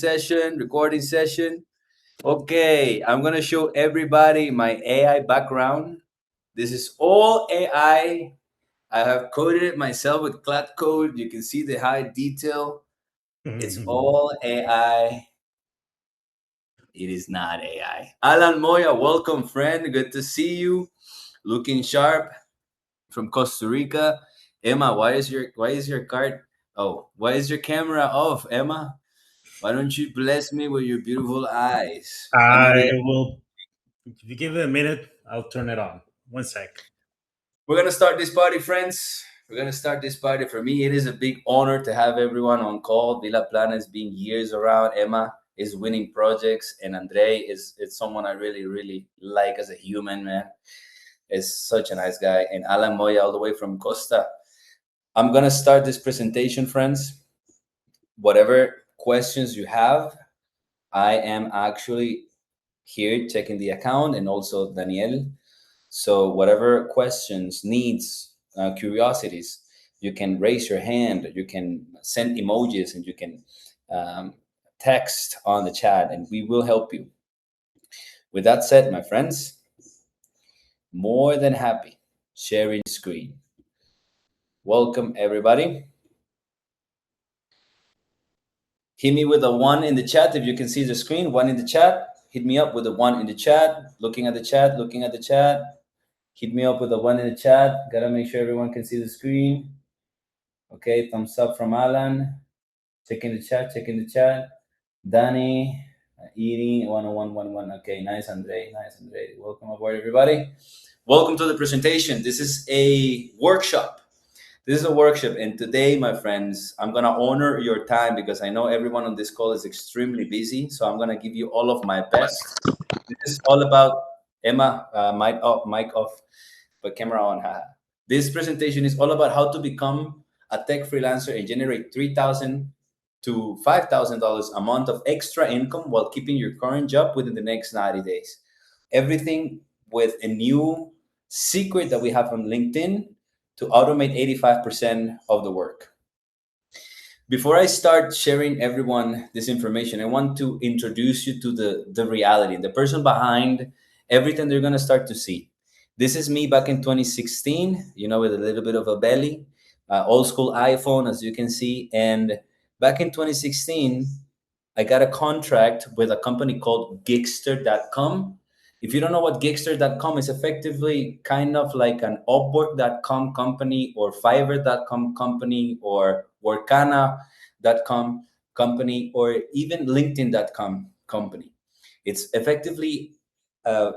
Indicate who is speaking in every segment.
Speaker 1: recording session. Okay, I'm gonna show everybody my AI background. This is all AI. I have coded it myself with Cloud Code. You can see the high detail. It's all AI. It is not AI. Alan Moya, welcome, friend. Good to see you. Looking sharp from Costa Rica. Emma, why is your card? Oh, why is your camera off, Emma? Why don't you bless me with your beautiful eyes?
Speaker 2: I
Speaker 1: Andre,
Speaker 2: will, if you give it a minute, I'll turn it on. One sec.
Speaker 1: we're gonna start this party, friends. We're gonna start this party. For me, it is a big honor to have everyone on call. Villa Plana has been years around. Emma is winning projects, and Andre is someone I really, really like as a human, man. Is such a nice guy. And Alan Moya, all the way from Costa. I'm gonna start this presentation, friends. Whatever questions you have, I am actually here checking the account, and also Daniel. So whatever questions, needs, curiosities, you can raise your hand, you can send emojis, and you can um, text on the chat, and we will help you. With that said, my friends, more than happy sharing screen. Welcome everybody. Hit me with a one in the chat if you can see the screen. One in the chat. Hit me up with a one in the chat. Looking at the chat. Looking at the chat. Hit me up with a one in the chat. Gotta make sure everyone can see the screen. Okay, thumbs up from Alan. Checking the chat. Checking the chat. Danny, eating 10111. Okay, nice, Andre. Nice, Andre. Welcome aboard, everybody. Welcome to the presentation. This is a workshop. This is a workshop, and today, my friends, I'm gonna honor your time because I know everyone on this call is extremely busy. So I'm gonna give you all of my best. This is all about Emma. Mic off, but camera on. Haha. This presentation is all about how to become a tech freelancer and generate $3,000 to $5,000 a month of extra income while keeping your current job within the next 90 days. Everything with a new secret that we have on LinkedIn to automate 85% of the work. Before I start sharing everyone this information, I want to introduce you to the reality, the person behind everything they're going to start to see. This is me back in 2016, with a little bit of a belly, old school iPhone, as you can see. And back in 2016, I got a contract with a company called Gigster.com. If you don't know what Gigster.com is, effectively kind of like an Upwork.com company or Fiverr.com company or Workana.com company or even LinkedIn.com company. It's effectively a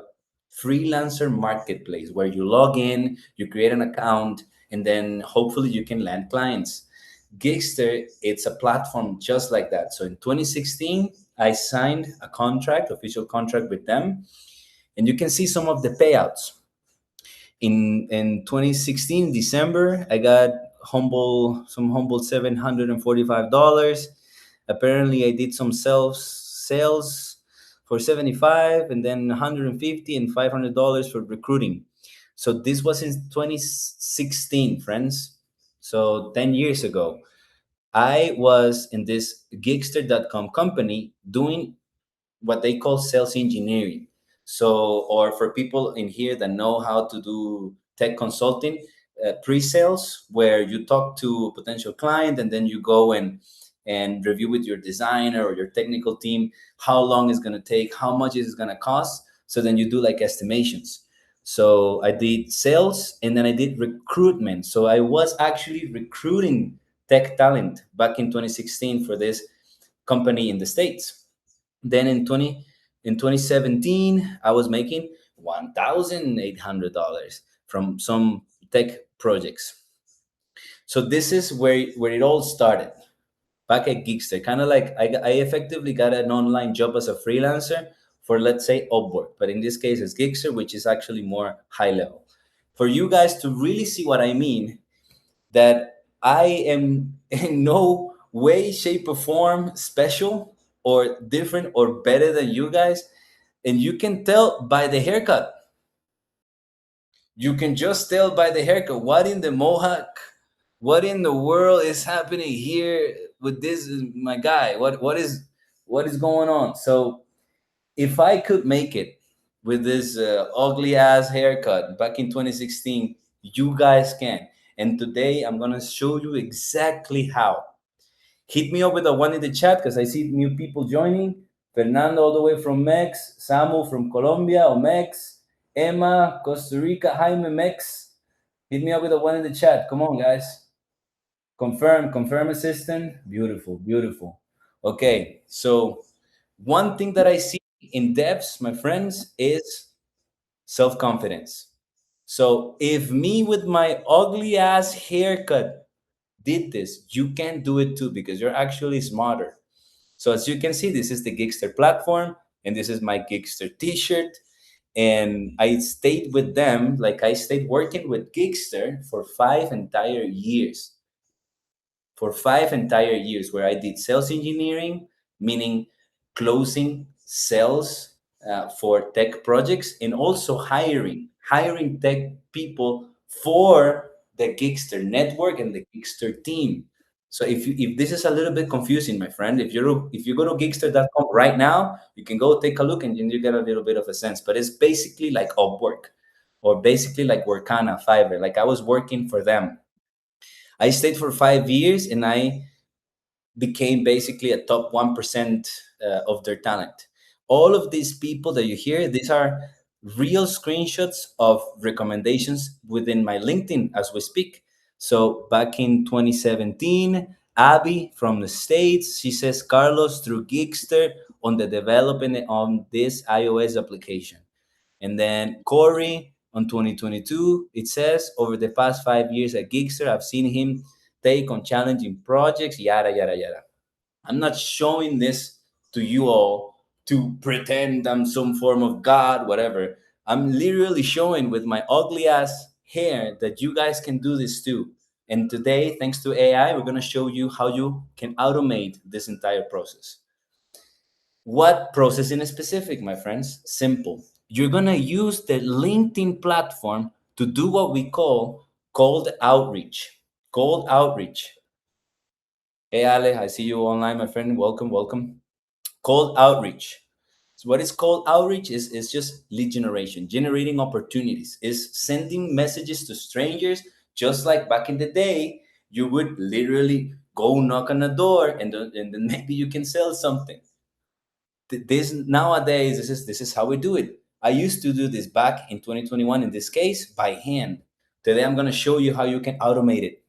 Speaker 1: freelancer marketplace where you log in, you create an account, and then hopefully you can land clients. Gigster, it's a platform just like that. So in 2016, I signed a contract, official contract with them, and you can see some of the payouts. In 2016 December, I got humble $745. Apparently, I did some sales for 75, and then 150 and $500 for recruiting. So this was in 2016, friends. So 10 years ago. I was in this Gigster.com company doing what they call sales engineering. So, or for people in here that know how to do tech consulting, pre-sales, where you talk to a potential client and then you go and review with your designer or your technical team how long it's going to take, how much is it going to cost. So then you do like estimations. So I did sales and then I did recruitment. So I was actually recruiting tech talent back in 2016 for this company in the States. Then in 2017, I was making $1,800 from some tech projects. So this is where it all started, back at Geekster. Kind of like I effectively got an online job as a freelancer for, let's say, Upwork, but in this case it's Geekster, which is actually more high level. For you guys to really see what I mean, that I am in no way, shape, or form special or different or better than you guys. And you can tell by the haircut. You can just tell by the haircut. What in the mohawk? What in the world is happening here with this, my guy? What is going on? So if I could make it with this ugly ass haircut back in 2016, you guys can. And today I'm gonna show you exactly how. Hit me up with a one in the chat because I see new people joining. Fernando all the way from Mex, Samu from Colombia or Mex, Emma, Costa Rica, Jaime Mex. Hit me up with a one in the chat. Come on, guys. Confirm assistant. Beautiful, beautiful. Okay, so one thing that I see in devs, my friends, is self confidence. So if me with my ugly ass haircut did this, you can do it too because you're actually smarter. So as you can see, this is the Gigster platform, and this is my Gigster T-shirt. And I stayed with them, like I stayed working with Gigster for 5 entire years. For 5 entire years, where I did sales engineering, meaning closing sales for tech projects, and also hiring tech people for the Gigster network and the Gigster team. So if this is a little bit confusing, my friend, if you go to gigster.com right now, you can go take a look and you get a little bit of a sense. But it's basically like Upwork, or basically like Workana, Fiverr. Like I was working for them. I stayed for 5 years and I became basically a top 1% of their talent. All of these people that you hear, these are real screenshots of recommendations within my LinkedIn as we speak. So back in 2017, Abby from the States, she says, Carlos through Gigster on the development on this iOS application. And then Corey on 2022, it says, over the past 5 years at Gigster, I've seen him take on challenging projects, yada, yada, yada. I'm not showing this to you all to pretend I'm some form of God, whatever. I'm literally showing with my ugly ass hair that you guys can do this too. And today, thanks to AI, we're going to show you how you can automate this entire process. What process in specific, my friends? Simple. You're going to use the LinkedIn platform to do what we call cold outreach. Cold outreach. Hey, Ale, I see you online, my friend. Welcome, welcome. Cold outreach. So what is cold outreach is just lead generation, generating opportunities, is sending messages to strangers, just like back in the day, you would literally go knock on a door and then maybe you can sell something. This nowadays, this is how we do it. I used to do this back in 2021, in this case, by hand. Today, I'm going to show you how you can automate it.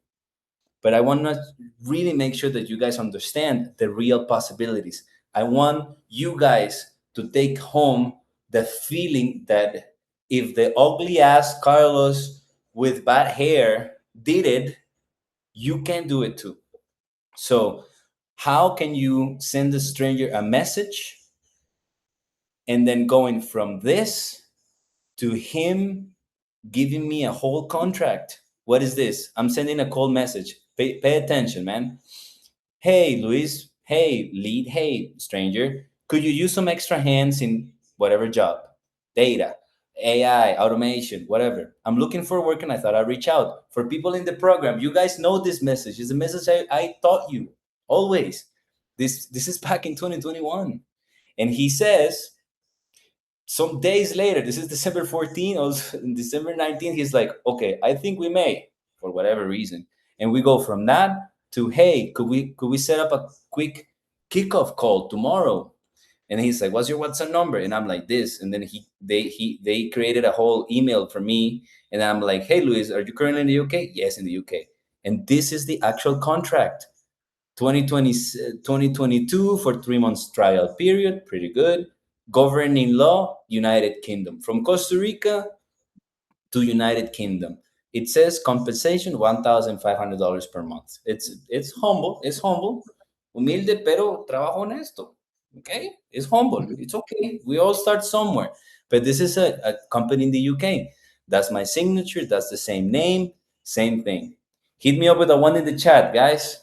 Speaker 1: But I want to really make sure that you guys understand the real possibilities. I want you guys to take home the feeling that if the ugly ass Carlos with bad hair did it, you can do it too. So, how can you send a stranger a message and then going from this to him giving me a whole contract? What is this? I'm sending a cold message. Pay attention, man. Hey, Luis. Hey, lead. Hey, stranger. Could you use some extra hands in whatever job? Data, AI, automation, whatever. I'm looking for work and I thought I'd reach out. For people in the program, you guys know this message. It's a message I taught you always. This is back in 2021. And he says, some days later, this is December 14th, or December 19th, he's like, okay, I think we may, for whatever reason. And we go from that to, hey, could we set up a quick kickoff call tomorrow? And he's like, what's your WhatsApp number? And I'm like, this. And then they created a whole email for me. And I'm like, hey, Luis, are you currently in the UK? Yes, in the UK. And this is the actual contract. 2020, 2022 for 3 months trial period, pretty good. Governing law, United Kingdom. From Costa Rica to United Kingdom. It says compensation $1,500 per month. It's humble. It's humble. Humilde, pero trabajo honesto. Okay? It's humble. It's okay. We all start somewhere. But this is a company in the UK. That's my signature. That's the same name. Same thing. Hit me up with a one in the chat, guys.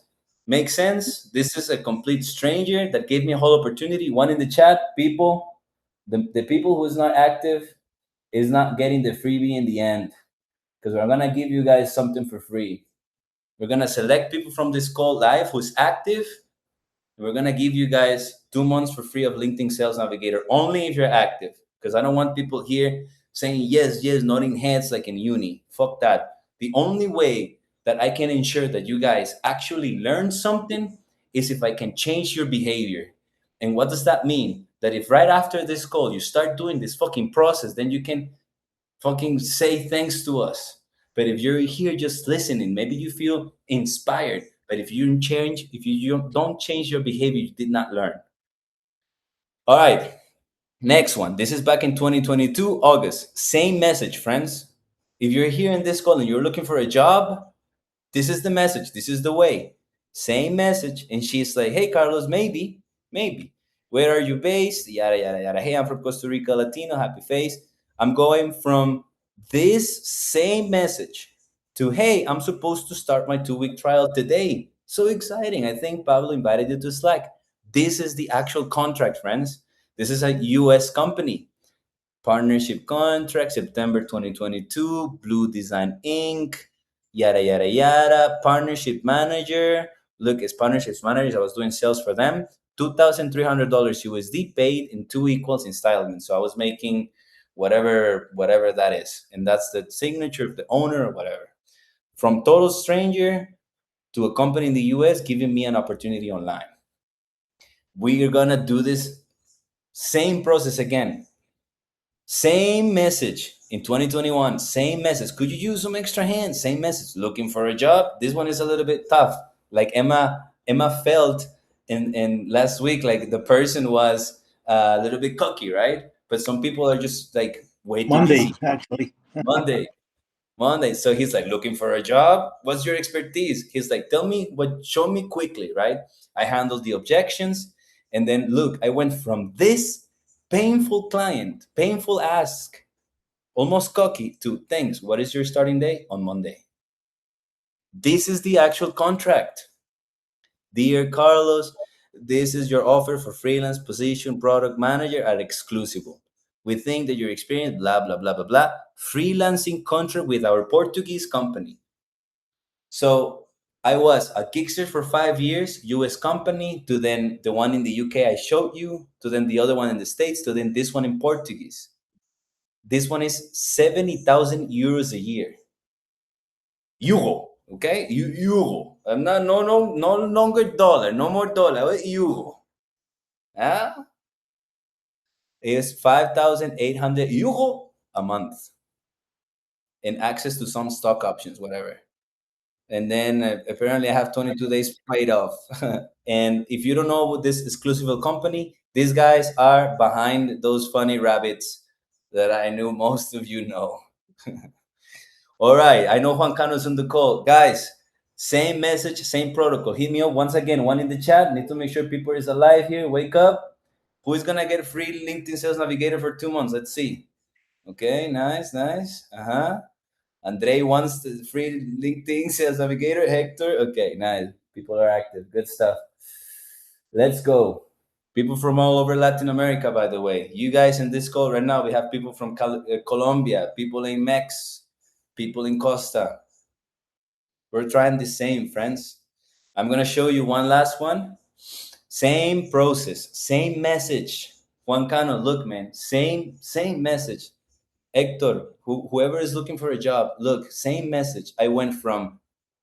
Speaker 1: Make sense? This is a complete stranger that gave me a whole opportunity. One in the chat, people. The people who is not active is not getting the freebie in the end, because we're gonna give you guys something for free. We're gonna select people from this call live who's active. We're gonna give you guys 2 months for free of LinkedIn Sales Navigator, only if you're active. Because I don't want people here saying yes, yes, nodding heads like in uni. Fuck that. The only way that I can ensure that you guys actually learn something is if I can change your behavior. And what does that mean? That if right after this call you start doing this fucking process, then you can fucking say thanks to us. But if you're here just listening, maybe you feel inspired. But if you don't change your behavior, you did not learn. All right, next one. This is back in 2022, August. Same message, friends. If you're here in this call and you're looking for a job, this is the message. This is the way. Same message. And she's like, hey, Carlos, maybe, maybe. Where are you based? Yada, yada, yada. Hey, I'm from Costa Rica, Latino, happy face. I'm going from this same message to, hey, I'm supposed to start my 2 week trial today. So exciting. I think Pablo invited you to Slack. This is the actual contract, friends. This is a US company. Partnership contract, September 2022, Blue Design Inc., yada, yada, yada. Partnership manager. Look, as partnerships managers, I was doing sales for them. $2,300 USD paid in 2 equals installments. So I was making whatever that is. And that's the signature of the owner or whatever. From total stranger to a company in the US giving me an opportunity online. We are going to do this same process again. Same message in 2021, same message. Could you use some extra hands? Same message. Looking for a job? This one is a little bit tough. Like Emma felt in last week, like the person was a little bit cocky, right? But some people are just like way too
Speaker 2: Monday,
Speaker 1: easy.
Speaker 2: actually.
Speaker 1: Monday, Monday. So he's like, looking for a job. What's your expertise? He's like, tell me what, show me quickly, right? I handled the objections. And then look, I went from this painful client, painful ask, almost cocky, to thanks. What is your starting day? On Monday. This is the actual contract. Dear Carlos, this is your offer for freelance position product manager at Exclusible. We think that your experience, blah, blah, blah, blah, blah, freelancing contract with our Portuguese company. So I was a Kickster for 5 years, US company, to then the one in the UK I showed you, to then the other one in the States, to then this one in Portuguese. This one is 70,000 euros a year. Euro, okay? Euro. I'm not, no longer dollar, no more dollar, euro. Ah, is 5,800 euro a month and access to some stock options, whatever. And then apparently I have 22 days paid off. And if you don't know what this exclusive company, these guys are behind those funny rabbits that I knew most of you know. All right, I know Juan Cano's on the call. Guys, same message, same protocol. Hit me up once again, one in the chat. Need to make sure people is alive here. Wake up. Who is gonna get free LinkedIn Sales Navigator for 2 months? Let's see. Okay, nice, nice. Uh-huh. Andre wants the free LinkedIn Sales Navigator. Hector. Okay, nice. People are active. Good stuff. Let's go. People from all over Latin America, by the way. You guys in this call right now, we have people from Colombia, people in Mex, people in Costa. We're trying the same, friends. I'm going to show you one last one. Same process, same message. Juan Cano, look, man, same message. Hector, whoever is looking for a job, look, same message. I went from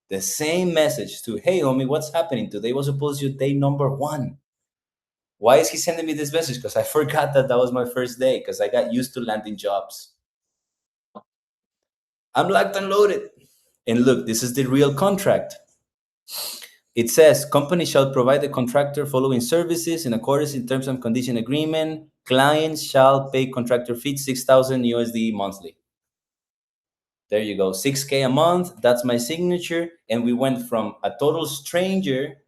Speaker 1: the same message to, hey, homie, what's happening? Today was supposed to be day number 1. Why is he sending me this message? Because I forgot that that was my first day because I got used to landing jobs. I'm locked and loaded. And look, this is the real contract. It says company shall provide the contractor following services in accordance in terms and condition agreement. Clients shall pay contractor fee 6,000 USD monthly. There you go, 6K a month. That's my signature. And we went from a total stranger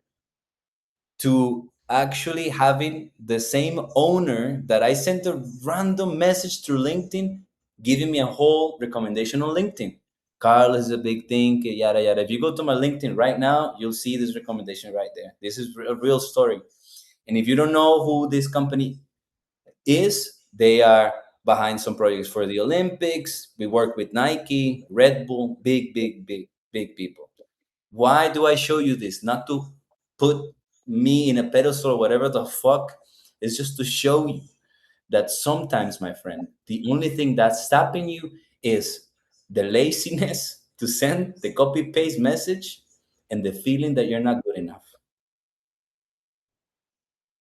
Speaker 1: to actually having the same owner that I sent a random message through LinkedIn, giving me a whole recommendation on LinkedIn. Carl is a big thing, yada, yada. If you go to my LinkedIn right now, you'll see this recommendation right there. This is a real story. And if you don't know who this company is, they are behind some projects for the Olympics. We work with Nike, Red Bull, big, big, big, big people. Why do I show you this? Not to put me in a pedestal or whatever the fuck. It's just to show you that sometimes, my friend, the only thing that's stopping you is the laziness to send the copy paste message and the feeling that you're not good enough.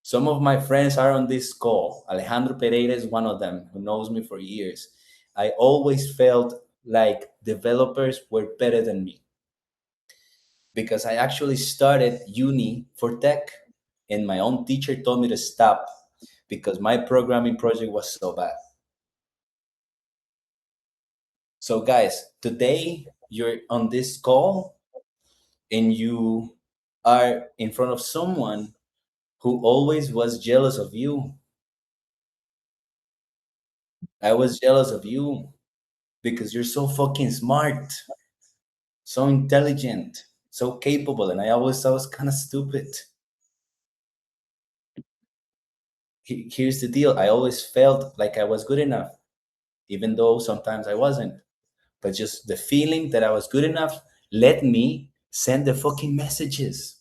Speaker 1: Some of my friends are on this call. Alejandro Pereira is one of them who knows me for years. I always felt like developers were better than me because I actually started uni for tech and my own teacher told me to stop because my programming project was so bad. So, guys, today you're on this call and you are in front of someone who always was jealous of you. I was jealous of you because you're so fucking smart, so intelligent, so capable, and I always thought I was kind of stupid. Here's the deal: I always felt like I was good enough, even though sometimes I wasn't. But just the feeling that I was good enough let me send the fucking messages.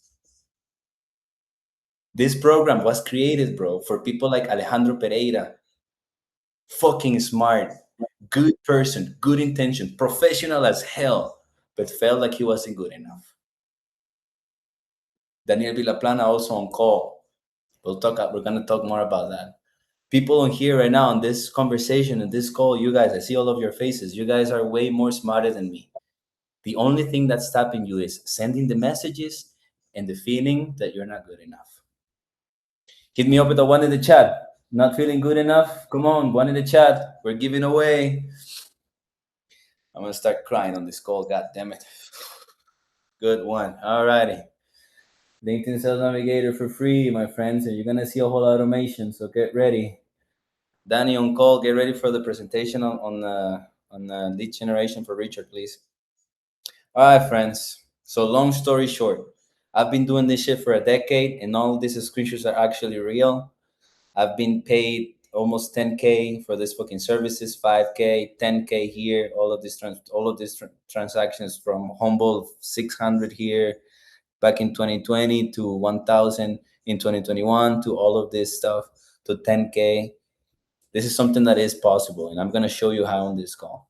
Speaker 1: This program was created, bro, for people like Alejandro Pereira, fucking smart, good person, good intention, professional as hell, but felt like he wasn't good enough. Daniel Villaplana also on call. We're gonna talk more about that. People on here right now in this conversation in this call, you guys, I see all of your faces. You guys are way more smarter than me. The only thing that's stopping you is sending the messages and the feeling that you're not good enough. Hit me up with the one in the chat. Not feeling good enough? Come on, one in the chat. We're giving away. I'm gonna start crying on this call. God damn it. Good one. Alrighty. LinkedIn Sales Navigator for free, my friends, and you're gonna see a whole automation. So get ready. Danny on call. Get ready for the presentation on lead generation for Richard, please. All right, friends. So long story short, I've been doing this shit for a decade, and all these screenshots are actually real. I've been paid almost 10K for this fucking services, 5K, 10K here. All of these transactions from humble 600 here back in 2020 to 1,000 in 2021 to all of this stuff to 10K. This is something that is possible, and I'm gonna show you how on this call.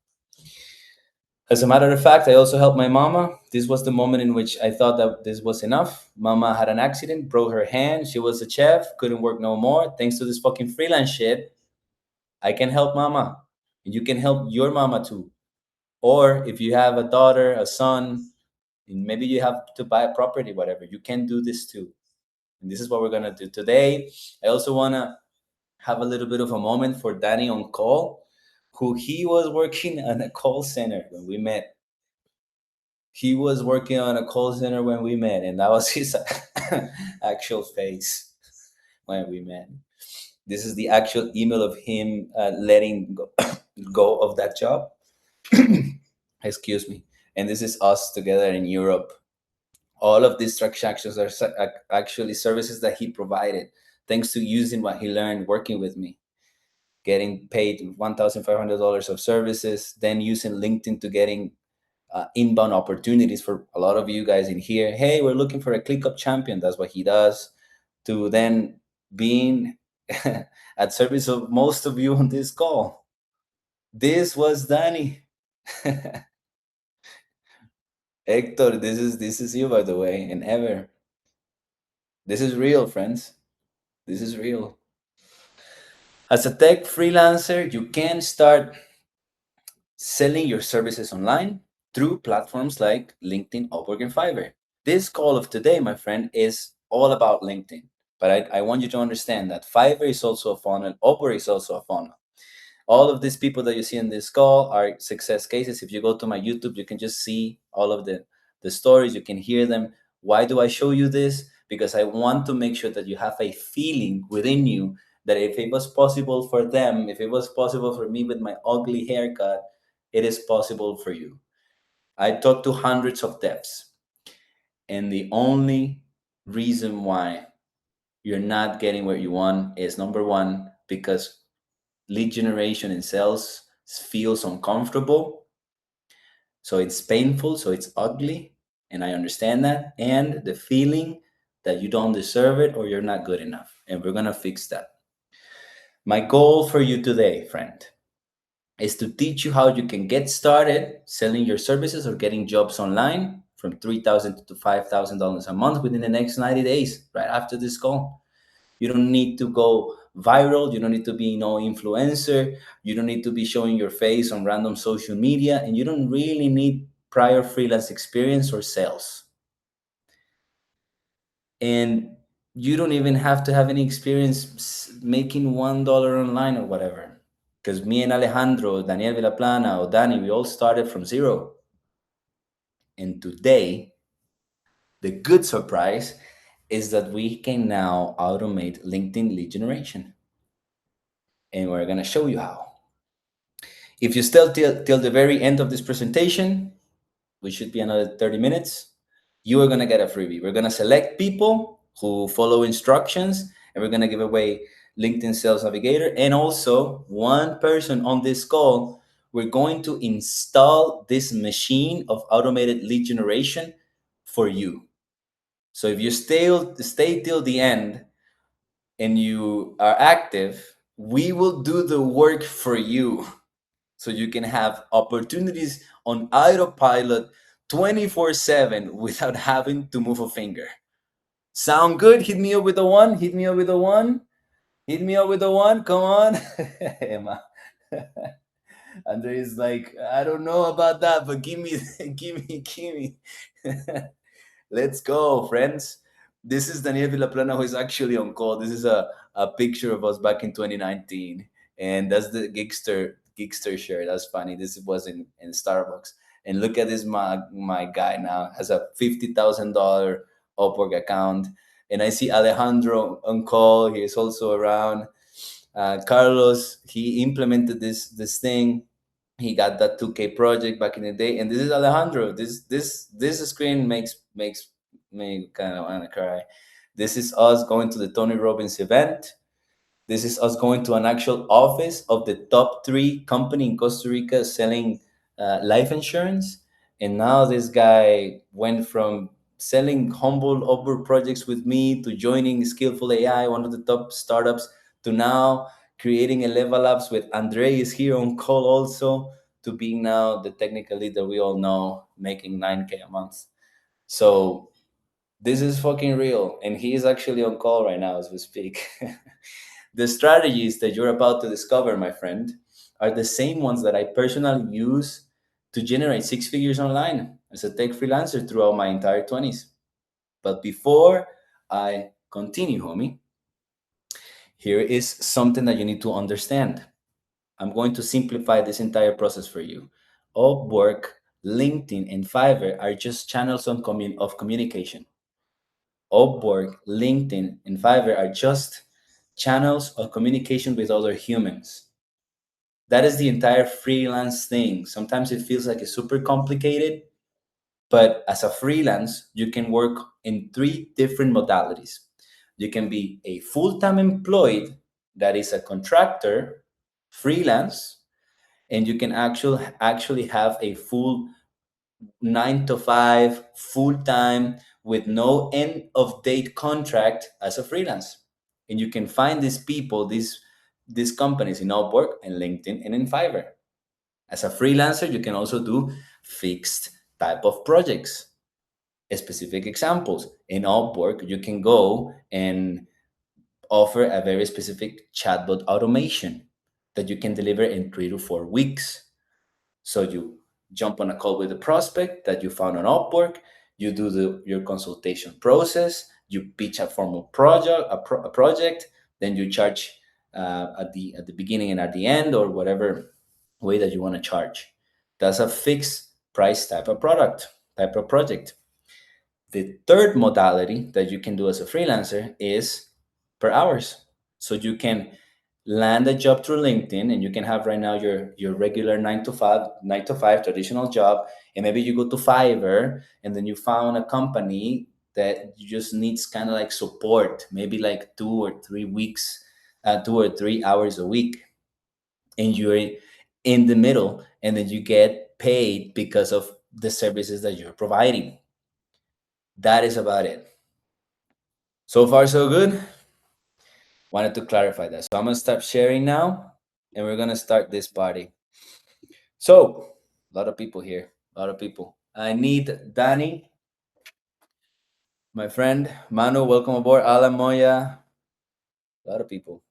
Speaker 1: As a matter of fact, I also helped my mama. This was the moment in which I thought that this was enough. Mama had an accident, broke her hand. She was a chef, couldn't work no more. Thanks to this fucking freelance shit, I can help mama. And you can help your mama too. Or if you have a daughter, a son, and maybe you have to buy a property, whatever, you can do this too. And this is what we're gonna do today. I also wanna have a little bit of a moment for Danny on call, who he was working on a call center when we met. He was working on a call center when we met, and that was his actual face when we met. This is the actual email of him letting go of that job. Excuse me. And this is us together in Europe. All of these transactions are actually services that he provided, thanks to using what he learned working with me, getting paid $1,500 of services, then using LinkedIn to getting inbound opportunities for a lot of you guys in here. Hey, we're looking for a ClickUp champion. That's what he does. To then being at service of most of you on this call. This was Danny. Hector, this is you, by the way, and Ever. This is real, friends. This is real. As a tech freelancer, you can start selling your services online through platforms like LinkedIn, Upwork, and Fiverr. This call of today, my friend, is all about LinkedIn. But I want you to understand that Fiverr is also a funnel, Upwork is also a funnel. All of these people that you see in this call are success cases. If you go to my YouTube, you can just see all of the stories. You can hear them. Why do I show you this? Because I want to make sure that you have a feeling within you that if it was possible for them, if it was possible for me with my ugly haircut, it is possible for you. I talked to hundreds of devs, and the only reason why you're not getting what you want is number one, because lead generation and sales feels uncomfortable. So it's painful, so it's ugly, and I understand that. And the feeling that you don't deserve it or you're not good enough. And we're going to fix that. My goal for you today, friend, is to teach you how you can get started selling your services or getting jobs online from $3,000 to $5,000 a month within the next 90 days, right after this call. You don't need to go viral. You don't need to be no influencer. You don't need to be showing your face on random social media. And you don't really need prior freelance experience or sales. And you don't even have to have any experience making $1 online or whatever. Because me and Alejandro, Daniel Villaplana, or Danny, we all started from zero. And today, the good surprise is that we can now automate LinkedIn lead generation. And we're going to show you how. If you still till the very end of this presentation, which should be another 30 minutes, you are going to get a freebie. We're going to select people who follow instructions, and we're going to give away LinkedIn Sales Navigator. And also, one person on this call, we're going to install this machine of automated lead generation for you. So if you stay till the end and you are active, we will do the work for you. So you can have opportunities on autopilot 24/7 without having to move a finger. Sound good? Hit me up with the one. Hit me up with the one. Hit me up with the one. Come on. Emma. Andre is like, I don't know about that, but give me, give me. Let's go, friends. This is Daniel Villaplana, who is actually on call. This is a picture of us back in 2019. And that's the Geekster shirt. That's funny. This was in Starbucks. And look at this, my guy now has a $50,000 Upwork account. And I see Alejandro on call. He is also around. Carlos, he implemented this thing. He got that 2K project back in the day. And this is Alejandro. This screen makes me kind of want to cry. This is us going to the Tony Robbins event. This is us going to an actual office of the top 3 company in Costa Rica selling life insurance. And now this guy went from selling humble Upwork projects with me to joining Skillful AI, one of the top startups, to now creating a level ups with Andre is here on call also, to being now the technical lead that we all know, making 9K a month. So this is fucking real. And he is actually on call right now as we speak. The strategies that you're about to discover, my friend, are the same ones that I personally use to generate 6 figures online as a tech freelancer throughout my entire 20s. But before I continue, homie, here is something that you need to understand. I'm going to simplify this entire process for you. Upwork, LinkedIn, and Fiverr are just channels of communication. Upwork, LinkedIn, and Fiverr are just channels of communication with other humans. That is the entire freelance thing. Sometimes it feels like it's super complicated, but as a freelance, you can work in 3 different modalities. You can be a full-time employed that is a contractor, freelance, and you can actually have a full 9 to 5 full-time with no end of date contract as a freelance. And you can find these people, these companies in Upwork and LinkedIn and in Fiverr. As a freelancer, you can also do fixed type of projects. Specific examples, in Upwork, you can go and offer a very specific chatbot automation that you can deliver in 3 to 4 weeks. So you jump on a call with a prospect that you found on Upwork, you do your consultation process, you pitch a formal project, then you charge at the beginning and at the end, or whatever way that you want to charge. That's a fixed price type of project. The third modality that you can do as a freelancer is per hours. So you can land a job through LinkedIn, and you can have right now your regular 9 to 5 traditional job, and maybe you go to Fiverr and then you found a company that you just needs kind of like support, maybe like 2 or 3 weeks, 2 or 3 hours a week, and you're in the middle, and then you get paid because of the services that you're providing. That is about it. So far, so good. Wanted to clarify that. So I'm gonna stop sharing now, and we're gonna start this party. So a lot of people here. A lot of people. I need Danny, my friend. Manu, welcome aboard. Alan Moya. A lot of people.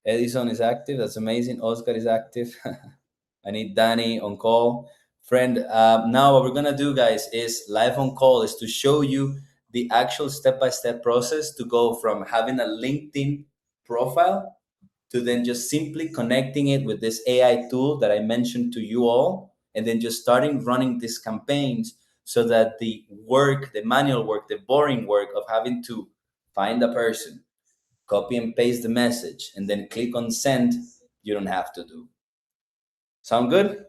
Speaker 1: Edison is active. That's amazing. Oscar is active. I need Danny on call. Friend, now what we're gonna do, guys, is live on call is to show you the actual step-by-step process to go from having a LinkedIn profile to then just simply connecting it with this AI tool that I mentioned to you all, and then just starting running these campaigns so that the work, the manual work, the boring work of having to find a person, copy and paste the message, and then click on send, you don't have to do. Sound good?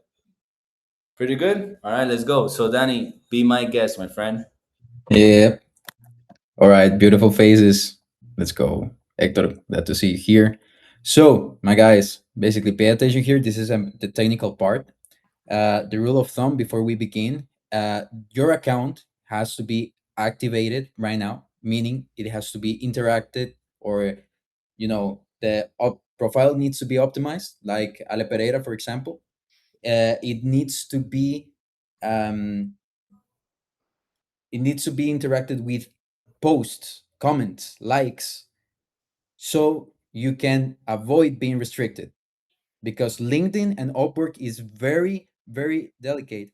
Speaker 1: Pretty good? All right, let's go. So, Danny, be my guest, my friend.
Speaker 3: Yeah. All right. Beautiful faces. Let's go. Hector, glad to see you here. So, my guys, basically pay attention here. This is the technical part. The rule of thumb before we begin, your account has to be activated right now, meaning it has to be interacted or, the profile needs to be optimized, like Ale Pereira, for example. It needs to be um, it needs to be interacted with posts, comments, likes, so you can avoid being restricted because LinkedIn and Upwork is very, very delicate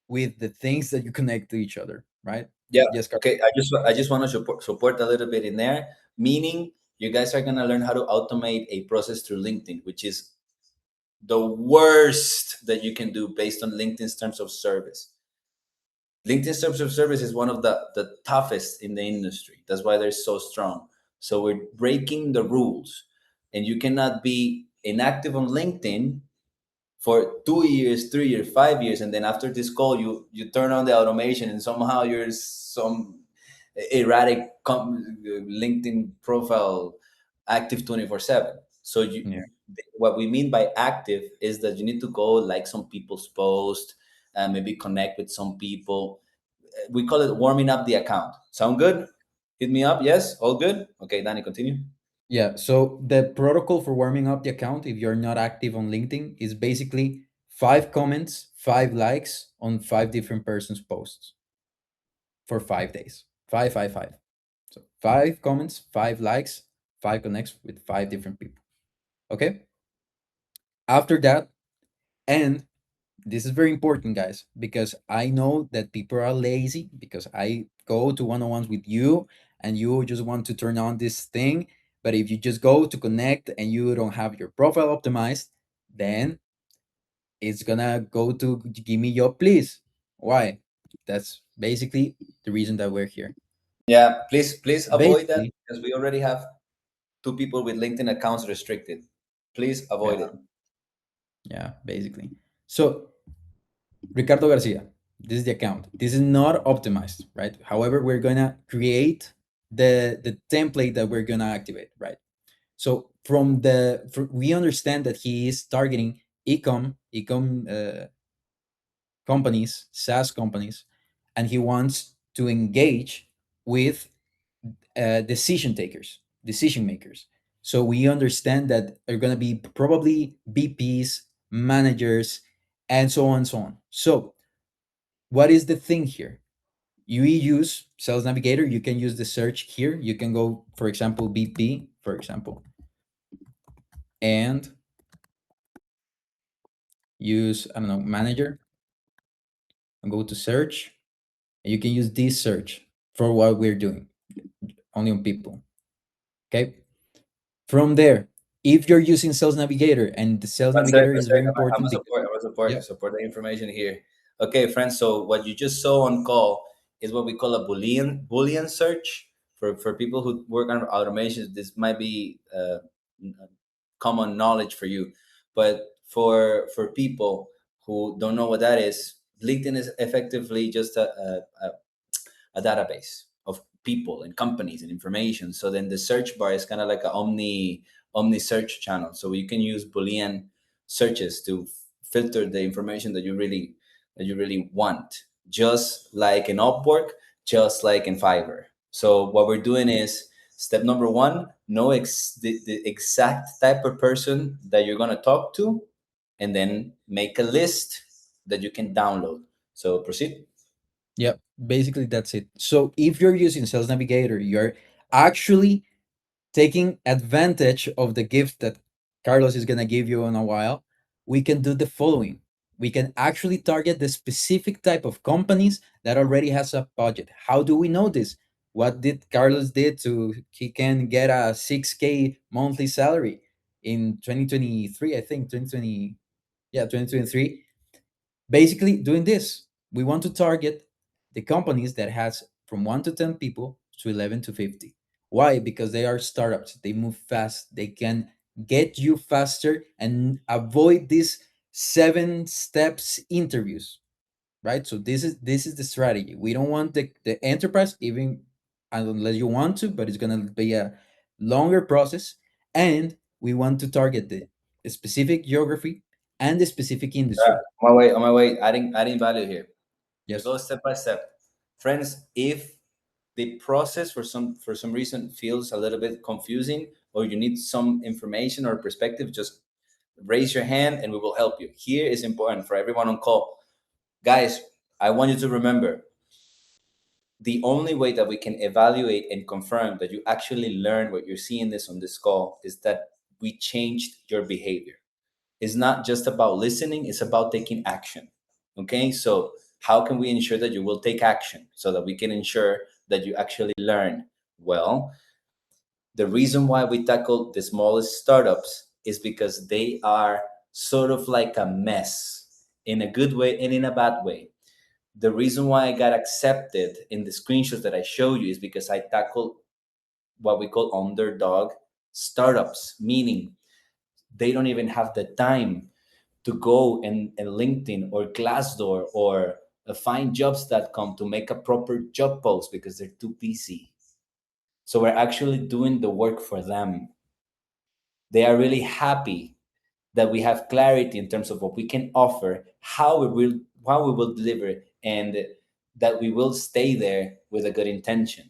Speaker 3: with the things that you connect to each other, right?
Speaker 1: Yeah.
Speaker 3: Yes, Carlos.
Speaker 1: Okay. I just want to support a little bit in there, meaning you guys are gonna learn how to automate a process through LinkedIn, which is the worst that you can do based on LinkedIn's terms of service. LinkedIn terms of service is one of the toughest in the industry. That's why they're so strong. So we're breaking the rules, and you cannot be inactive on LinkedIn for 2 years, 3 years, 5 years, and then after this call, you turn on the automation, and somehow you're some erratic LinkedIn profile active 24/7. So
Speaker 3: Yeah.
Speaker 1: what we mean by active is that you need to go like some people's post and maybe connect with some people. We call it warming up the account. Sound good? Hit me up. Yes, all good. Okay, Danny, continue.
Speaker 3: Yeah. So the protocol for warming up the account, if you're not active on LinkedIn, is basically 5 comments, 5 likes on 5 different persons' posts for 5 days. Five, five, five. So 5 comments, 5 likes, 5 connects with 5 different people. Okay. After that, and this is very important, guys, because I know that people are lazy because I go to one-on-ones with you and you just want to turn on this thing. But if you just go to connect and you don't have your profile optimized, then it's gonna go to give me your please. Why? That's basically the reason that we're here.
Speaker 1: Yeah, please avoid that
Speaker 3: Basically,
Speaker 1: because we already have two people with LinkedIn accounts restricted. Please avoid
Speaker 3: yeah,
Speaker 1: it.
Speaker 3: yeah, basically. So Ricardo Garcia, this is the account. This is not optimized, right? However, we're gonna create the template that we're gonna activate, right? So we understand that he is targeting ecom companies, SaaS companies, and he wants to engage with decision makers. So we understand that are going to be probably VPs, managers, and so on and so on. So what is the thing here? You use Sales Navigator. You can use the search here. You can go, for example, VP, for example, and use, I don't know, manager, and go to search. And you can use this search for what we're doing, only on people. Okay. From there, if you're using Sales Navigator, and the Sales Navigator
Speaker 1: One
Speaker 3: is very
Speaker 1: sec. I'm a
Speaker 3: important because,
Speaker 1: support. I'm a support.
Speaker 3: yeah,
Speaker 1: Support the information here. Okay, friends. So what you just saw on call is what we call a Boolean search for people who work on automations. This might be common knowledge for you, but for people who don't know what that is, LinkedIn is effectively just a database of people and companies and information. So then the search bar is kind of like a omni search channel. So you can use Boolean searches to filter the information that you really want. Just like in Upwork, just like in Fiverr. So what we're doing is step number one, know the exact type of person that you're going to talk to, and then make a list that you can download. So proceed.
Speaker 3: Yep, basically that's it. So if you're using Sales Navigator, you're actually taking advantage of the gift that Carlos is going to give you in a while. We can do the following. We can actually target the specific type of companies that already has a budget. How do we know this? What did Carlos did to he can get a 6K monthly salary in 2023, I think 2020, yeah, 2023. Basically doing this, we want to target the companies that has from 1 to 10 people to 11 to 50. Why? Because they are startups, they move fast, they can get you faster and avoid these 7 steps interviews, right? So this is the strategy. We don't want the enterprise, even unless you want to, but it's going to be a longer process. And we want to target the specific geography and the specific industry.
Speaker 1: On my way, adding value here. We
Speaker 3: Yes.
Speaker 1: go step by step. Friends, if the process for some reason feels a little bit confusing, or you need some information or perspective, just raise your hand and we will help you. Here is important for everyone on call. Guys, I want you to remember the only way that we can evaluate and confirm that you actually learn what you're seeing this on this call is that we changed your behavior. It's not just about listening, it's about taking action. Okay, so how can we ensure that you will take action so that we can ensure that you actually learn? Well, the reason why we tackle the smallest startups is because they are sort of like a mess, in a good way and in a bad way. The reason why I got accepted in the screenshots that I show you is because I tackled what we call underdog startups, meaning they don't even have the time to go and LinkedIn or Glassdoor or findjobs.com to make a proper job post because they're too busy. So we're actually doing the work for them. They are really happy that we have clarity in terms of what we can offer, how we will deliver, and that we will stay there with a good intention.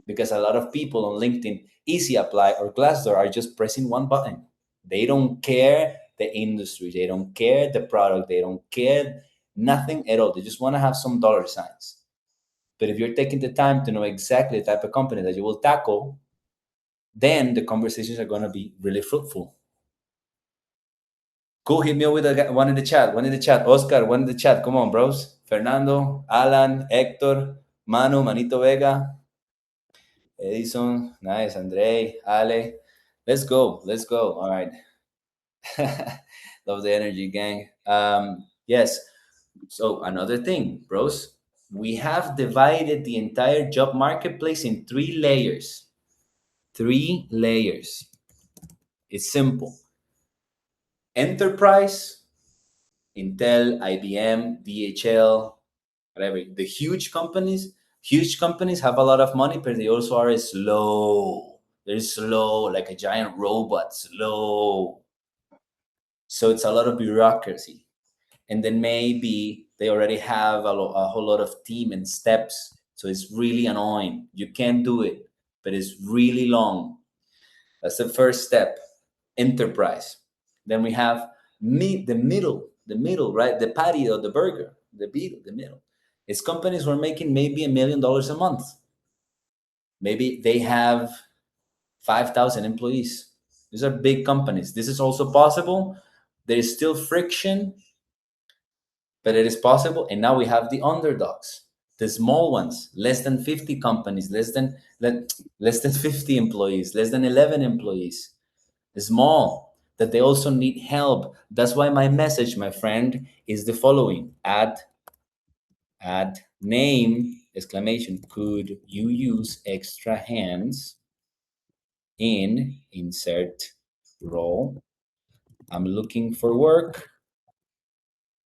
Speaker 1: Because a lot of people on LinkedIn, Easy Apply or Glassdoor are just pressing one button. They don't care the industry, they don't care the product, they don't care nothing at all. They just want to have some dollar signs. But if you're taking the time to know exactly the type of company that you will tackle, then the conversations are going to be really fruitful. Cool. Hit me up with one in the chat. One in the chat. Oscar, one in the chat. Come on, bros. Fernando, Alan, Hector, Manu, Manito Vega, Edison. Nice. Andre, Ale. Let's go. Let's go. All right. Love the energy, gang. Yes. So, another thing, bros. We have divided the entire job marketplace in 3 layers. 3 layers. It's simple. Enterprise, Intel, IBM, DHL, whatever. The huge companies have a lot of money, but they also are slow. They're slow, like a giant robot, slow. So it's a lot of bureaucracy. And then maybe they already have a whole lot of team and steps. So it's really annoying. You can do it, but it's really long. That's the first step. Enterprise. Then we have the middle, right? The patty or the burger, the middle. It's companies who are making maybe $1 million a month. Maybe they have 5,000 employees. These are big companies. This is also possible. There is still friction, but it is possible. And now we have the underdogs, the small ones, less than 50 companies, less than 50 employees, less than 11 employees, small, that they also need help. That's why my message, my friend, is the following: add name exclamation. Could you use extra hands in insert role? I'm looking for work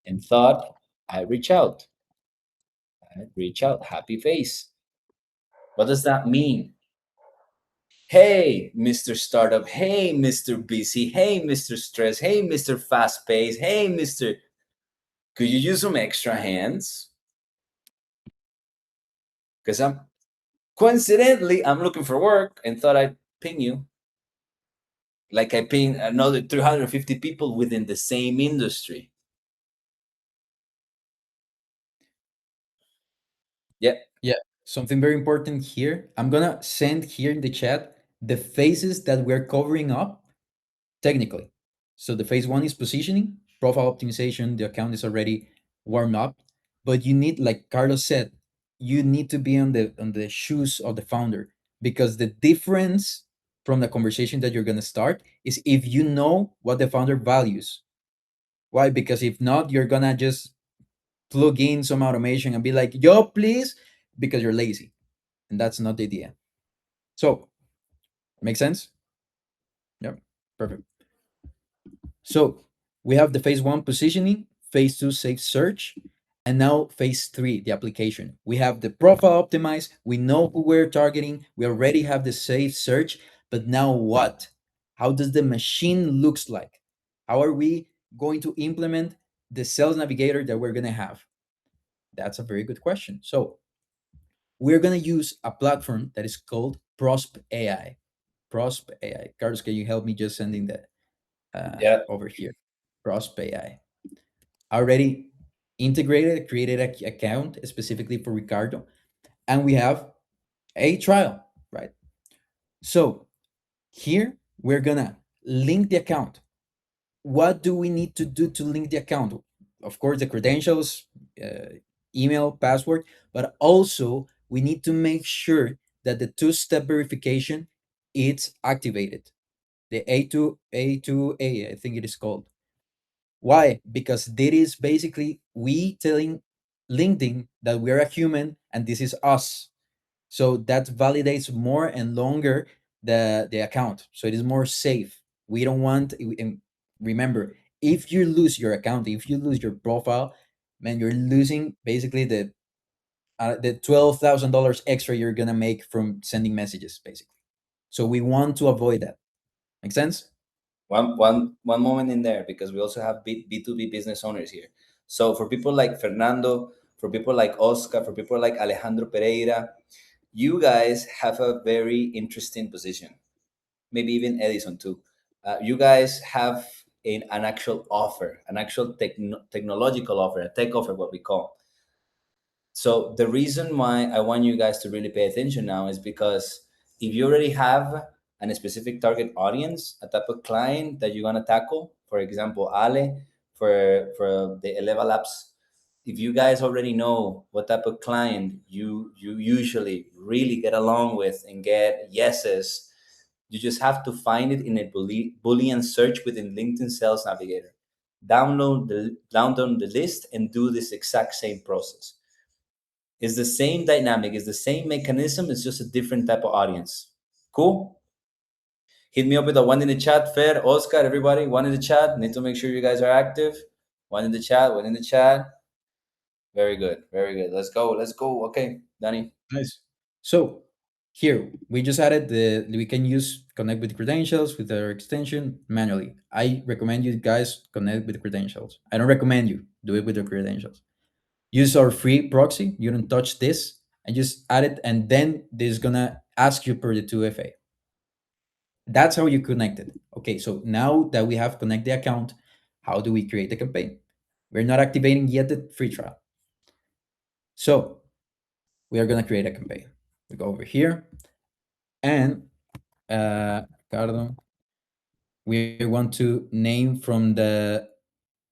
Speaker 1: and thought I reach out. I reach out. Happy face. What does that mean? Hey, Mr. Startup. Hey, Mr. Busy. Hey, Mr. Stress. Hey, Mr. Fast Pace. Hey, Mr. Could you use some extra hands? Because I'm Coincidentally, I'm looking for work and thought I'd ping you, like I ping another 350 people within the same industry. Yeah.
Speaker 3: Yeah, something very important here. I'm gonna send here in the chat the phases that we're covering up technically. So the phase one is positioning, profile optimization. The account is already warmed up, but you need, like Carlos said, you need to be on the shoes of the founder, because the difference from the conversation that you're gonna start is if you know what the founder values. Why? Because if not, you're gonna just plug in some automation and be like, "Yo, please," because you're lazy, and that's not the idea. So, make sense? Yeah, perfect. So we have the phase one positioning, phase two safe search, and now phase three, the application. We have the profile optimized. We know who we're targeting. We already have the safe search, but now what? How does the machine looks like? How are we going to implement the sales navigator that we're gonna have? That's a very good question. So we're gonna use a platform that is called Prosp AI. Prosp AI. Carlos, can you help me just sending that
Speaker 1: Yeah.
Speaker 3: over here? Prosp AI. Already integrated, created an account specifically for Ricardo, and we have a trial, right? So here we're gonna link the account. What do we need to do to link the account? Of course, the credentials, email, password, but also we need to make sure that the two-step verification it's activated. The A2A, I think it is called. Why? Because that is basically we telling LinkedIn that we're a human and this is us. So that validates more and longer the account. So it is more safe. We don't want, and remember, if you lose your account, if you lose your profile, man, you're losing basically the $12,000 extra you're gonna make from sending messages, basically. So we want to avoid that. Make sense?
Speaker 1: One moment in there, because we also have B2B business owners here. So for people like Fernando, for people like Oscar, for people like Alejandro Pereira, you guys have a very interesting position. Maybe even Edison too. You guys have an actual offer, an actual technological offer, a tech offer, what we call. So the reason why I want you guys to really pay attention now is because if you already have a specific target audience, a type of client that you're gonna tackle, for example, Ale for the Eleva Labs, if you guys already know what type of client you usually really get along with and get yeses, you just have to find it in a Boolean search within LinkedIn Sales Navigator. Download the list and do this exact same process. It's the same dynamic, it's the same mechanism, it's just a different type of audience. Cool? Hit me up with a one in the chat, Fer, Oscar, everybody, one in the chat. Need to make sure you guys are active. One in the chat, one in the chat. Very good, very good. Let's go, let's go. Okay, Danny.
Speaker 3: Nice. So here we just added we can use connect with credentials with our extension manually. I recommend you guys connect with credentials. I don't recommend you do it with the credentials. Use our free proxy. You don't touch this and just add it, and then this is gonna ask you per the 2FA. That's how you connect it. Okay, so now that we have connect the account, how do we create the campaign? We're not activating yet the free trial. So we are gonna create a campaign. We go over here and Ricardo, we want to name from the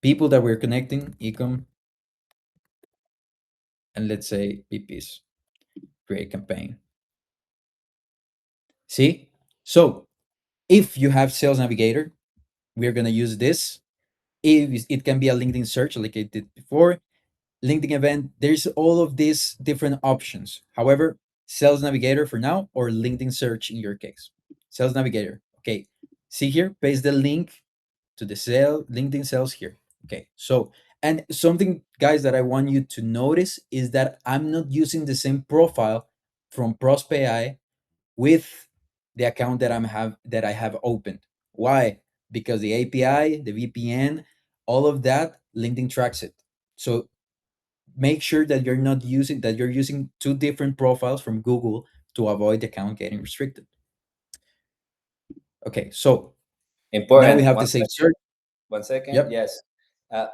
Speaker 3: people that we're connecting, ecom, and let's say PPs, create campaign. See? So if you have Sales Navigator, we're gonna use this. If it can be a LinkedIn search like I did before, LinkedIn event, there's all of these different options. However, Sales Navigator for now or LinkedIn search in your case. Sales Navigator. Okay. See here, paste the link to the LinkedIn sales here. Okay. So, and something guys that I want you to notice is that I'm not using the same profile from Prosp AI with the account that I have opened. Why? Because the API, the VPN, all of that, LinkedIn tracks it. So make sure that you're not using that you're using two different profiles from Google to avoid the account getting restricted. Okay, so now we
Speaker 1: Important.
Speaker 3: have the safe search.
Speaker 1: 1 second.
Speaker 3: Yep,
Speaker 1: Yes.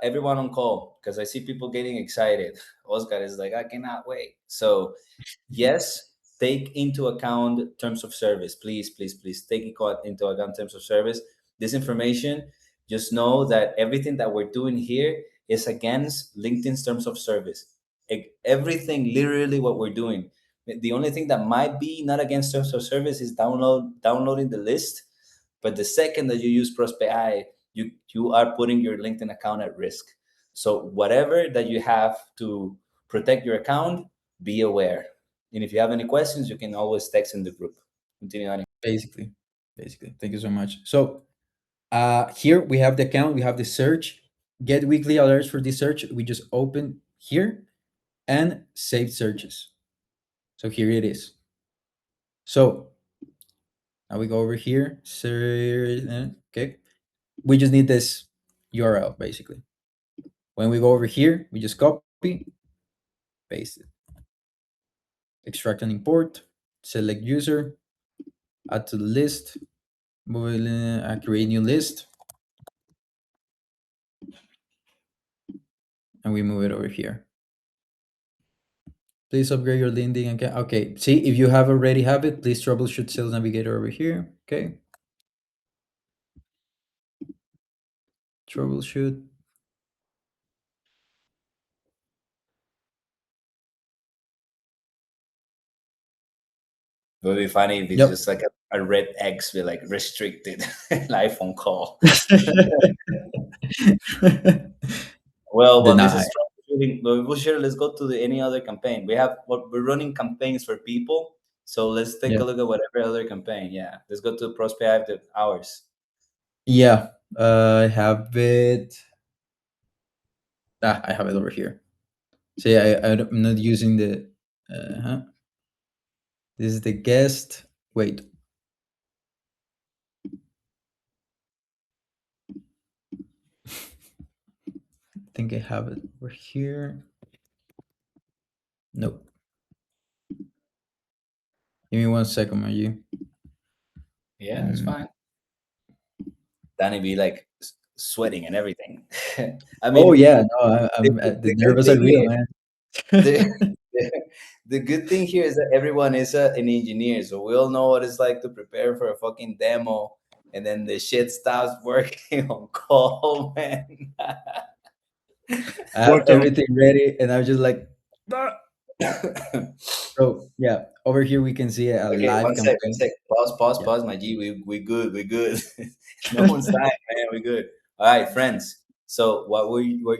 Speaker 1: Everyone on call, because I see people getting excited. Oscar is like, I cannot wait. So, yes, take into account terms of service. Please, please, please take into account terms of service. This information, just know that everything that we're doing here is against LinkedIn's terms of service. Everything, literally, what we're doing. The only thing that might be not against terms of service is downloading the list. But the second that you use Prospect AI, you are putting your LinkedIn account at risk. So whatever that you have to protect your account, be aware. And if you have any questions, you can always text in the group. Continue on.
Speaker 3: basically. Basically. Thank you so much. So here we have the account, we have the search, get weekly alerts for this search. We just open here and save searches. So here it is. So now we go over here. Okay. We just need this URL basically. When we go over here, we just copy, paste it, extract and import, select user, add to the list, create new list, and we move it over here. Please upgrade your LinkedIn account. Okay, see, if you have already have it, please troubleshoot Sales Navigator over here. Okay. Troubleshoot.
Speaker 1: It would be funny if it's
Speaker 3: Yep.
Speaker 1: just like a red X with like restricted live phone call. Well, this
Speaker 3: Deny.
Speaker 1: is troubleshooting. Well, sure, let's go to any other campaign. We're running campaigns for people. So let's take
Speaker 3: Yeah.
Speaker 1: a look at whatever other campaign. Yeah, let's go to Prospect hours.
Speaker 3: Yeah. I have it. I have it over here. See, I'm not using the. This is the guest. Wait. I think I have it over here. Nope. Give me 1 second, are you?
Speaker 1: Yeah, it's fine. Danny be like sweating and everything. I
Speaker 3: Oh
Speaker 1: mean,
Speaker 3: yeah, no, I'm the
Speaker 1: the good
Speaker 3: nervous are
Speaker 1: thing
Speaker 3: real,
Speaker 1: here,
Speaker 3: man.
Speaker 1: the good thing here is that everyone is an engineer, so we all know what it's like to prepare for a fucking demo, and then the shit stops working on call, man.
Speaker 3: I have
Speaker 2: Welcome.
Speaker 3: everything ready, and I'm just like. "Ah."
Speaker 1: Okay,
Speaker 3: So yeah, over here we can see a live
Speaker 1: one
Speaker 3: campaign.
Speaker 1: sec.
Speaker 3: Yeah.
Speaker 1: Pause, my G. We good, we good. No one's dying, man. We good. All right, friends. So what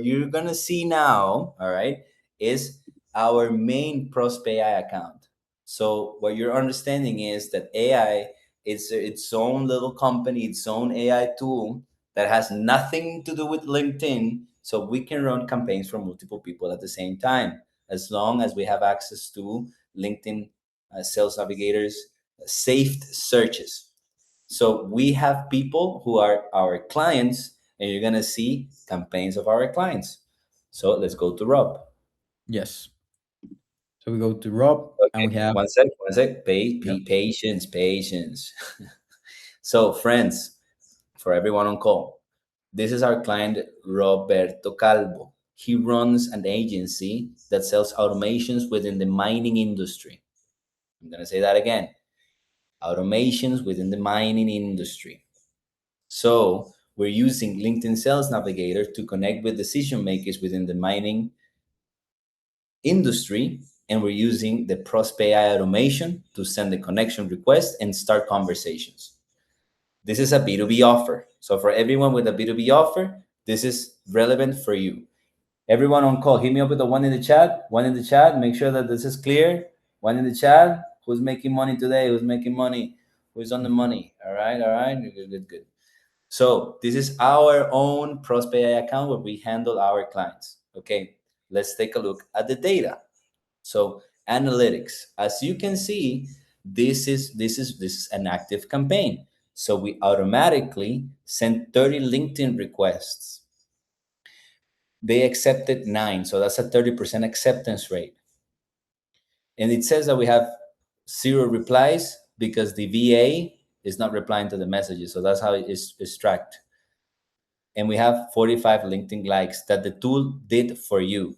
Speaker 1: you're gonna see now, all right, is our main Prospe AI account. So what you're understanding is that AI is its own little company, its own AI tool that has nothing to do with LinkedIn. So we can run campaigns for multiple people at the same time, as long as we have access to LinkedIn Sales Navigators saved searches. So we have people who are our clients, and you're gonna see campaigns of our clients. So let's go to Rob.
Speaker 3: Yes. So we go to Rob, and
Speaker 1: Okay,
Speaker 3: we have.
Speaker 1: one sec.
Speaker 3: Yep.
Speaker 1: Patience, patience. So, friends, for everyone on call, this is our client Roberto Calvo. He runs an agency that sells automations within the mining industry. I'm gonna say that again. Automations within the mining industry. So we're using LinkedIn Sales Navigator to connect with decision makers within the mining industry. And we're using the Prospe AI automation to send the connection request and start conversations. This is a B2B offer. So for everyone with a B2B offer, this is relevant for you. Everyone on call, hit me up with the one in the chat. One in the chat. Make sure that this is clear. One in the chat. Who's making money today? Who's making money? Who's on the money? All right, all right. Good, good, good. So this is our own Prospe AI account where we handle our clients. Okay, let's take a look at the data. So analytics, as you can see, this is an active campaign. So we automatically sent 30 LinkedIn requests. They accepted 9, so that's a 30% acceptance rate. And it says that we have zero replies because the VA is not replying to the messages. So that's how it is tracked. And we have 45 LinkedIn likes that the tool did for you.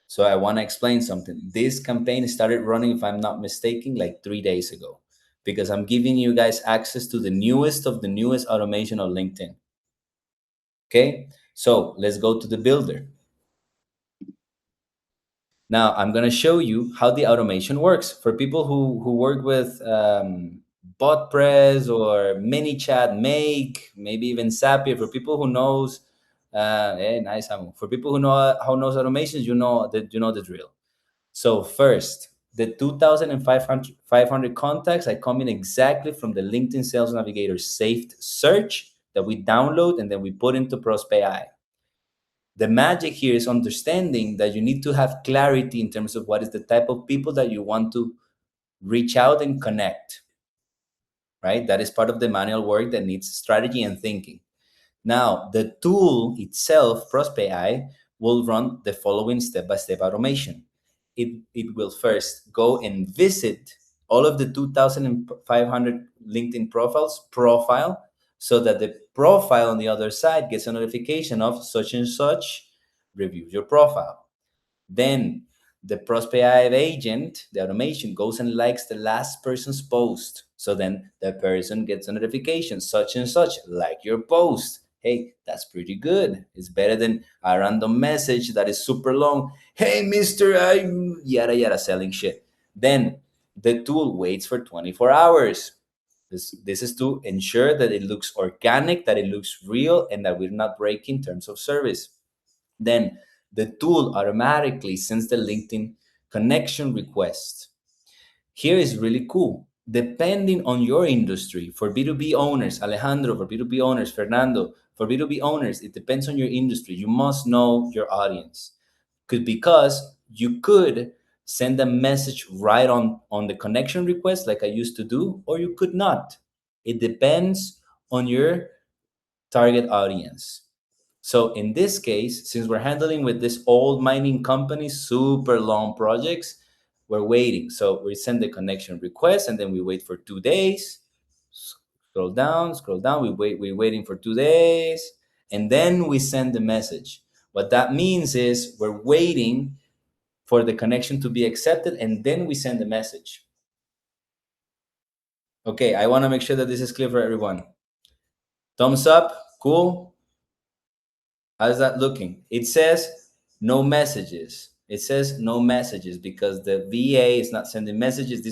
Speaker 1: So I want to explain something. This campaign started running, if I'm not mistaken, like 3 days ago, because I'm giving you guys access to the newest of the newest automation of LinkedIn. Okay, so let's go to the builder. Now I'm going to show you how the automation works for people who work with BotPress or ManyChat, Make, maybe even Zapier. For people who knows, nice, Amo. For people who know how knows automations, you know the drill. So first, the 2,500 contacts I come in exactly from the LinkedIn Sales Navigator saved search that we download and then we put into Prospe AI. The magic here is understanding that you need to have clarity in terms of what is the type of people that you want to reach out and connect, right? That is part of the manual work that needs strategy and thinking. Now, the tool itself, ProspeAI, will run the following step-by-step automation. It will first go and visit all of the 2,500 LinkedIn profile so that the profile on the other side gets a notification of such and such reviews your profile. Then the Prospe agent, the automation, goes and likes the last person's post. So then the person gets a notification, such and such, like your post. Hey, that's pretty good. It's better than a random message that is super long. Hey, Mr. I yada yada selling shit. Then the tool waits for 24 hours. This is to ensure that it looks organic, that it looks real, and that we're not breaking terms of service. Then the tool automatically sends the LinkedIn connection request. Here is really cool. Depending on your industry, for B2B owners, Alejandro, for B2B owners, Fernando, for B2B owners, it depends on your industry. You must know your audience. Because you could send a message right on the connection request like I used to do, or you could not. It depends on your target audience. So in this case, since we're handling with this old mining company, super long projects, we're waiting. So we send the connection request and then we wait for 2 days. Scroll down. We're waiting for 2 days. And then we send the message. What that means is we're waiting for the connection to be accepted and then we send the message. Okay, I want to make sure that this is clear for everyone. Thumbs up, cool. How's that looking? It says no messages. It says no messages because the VA is not sending messages.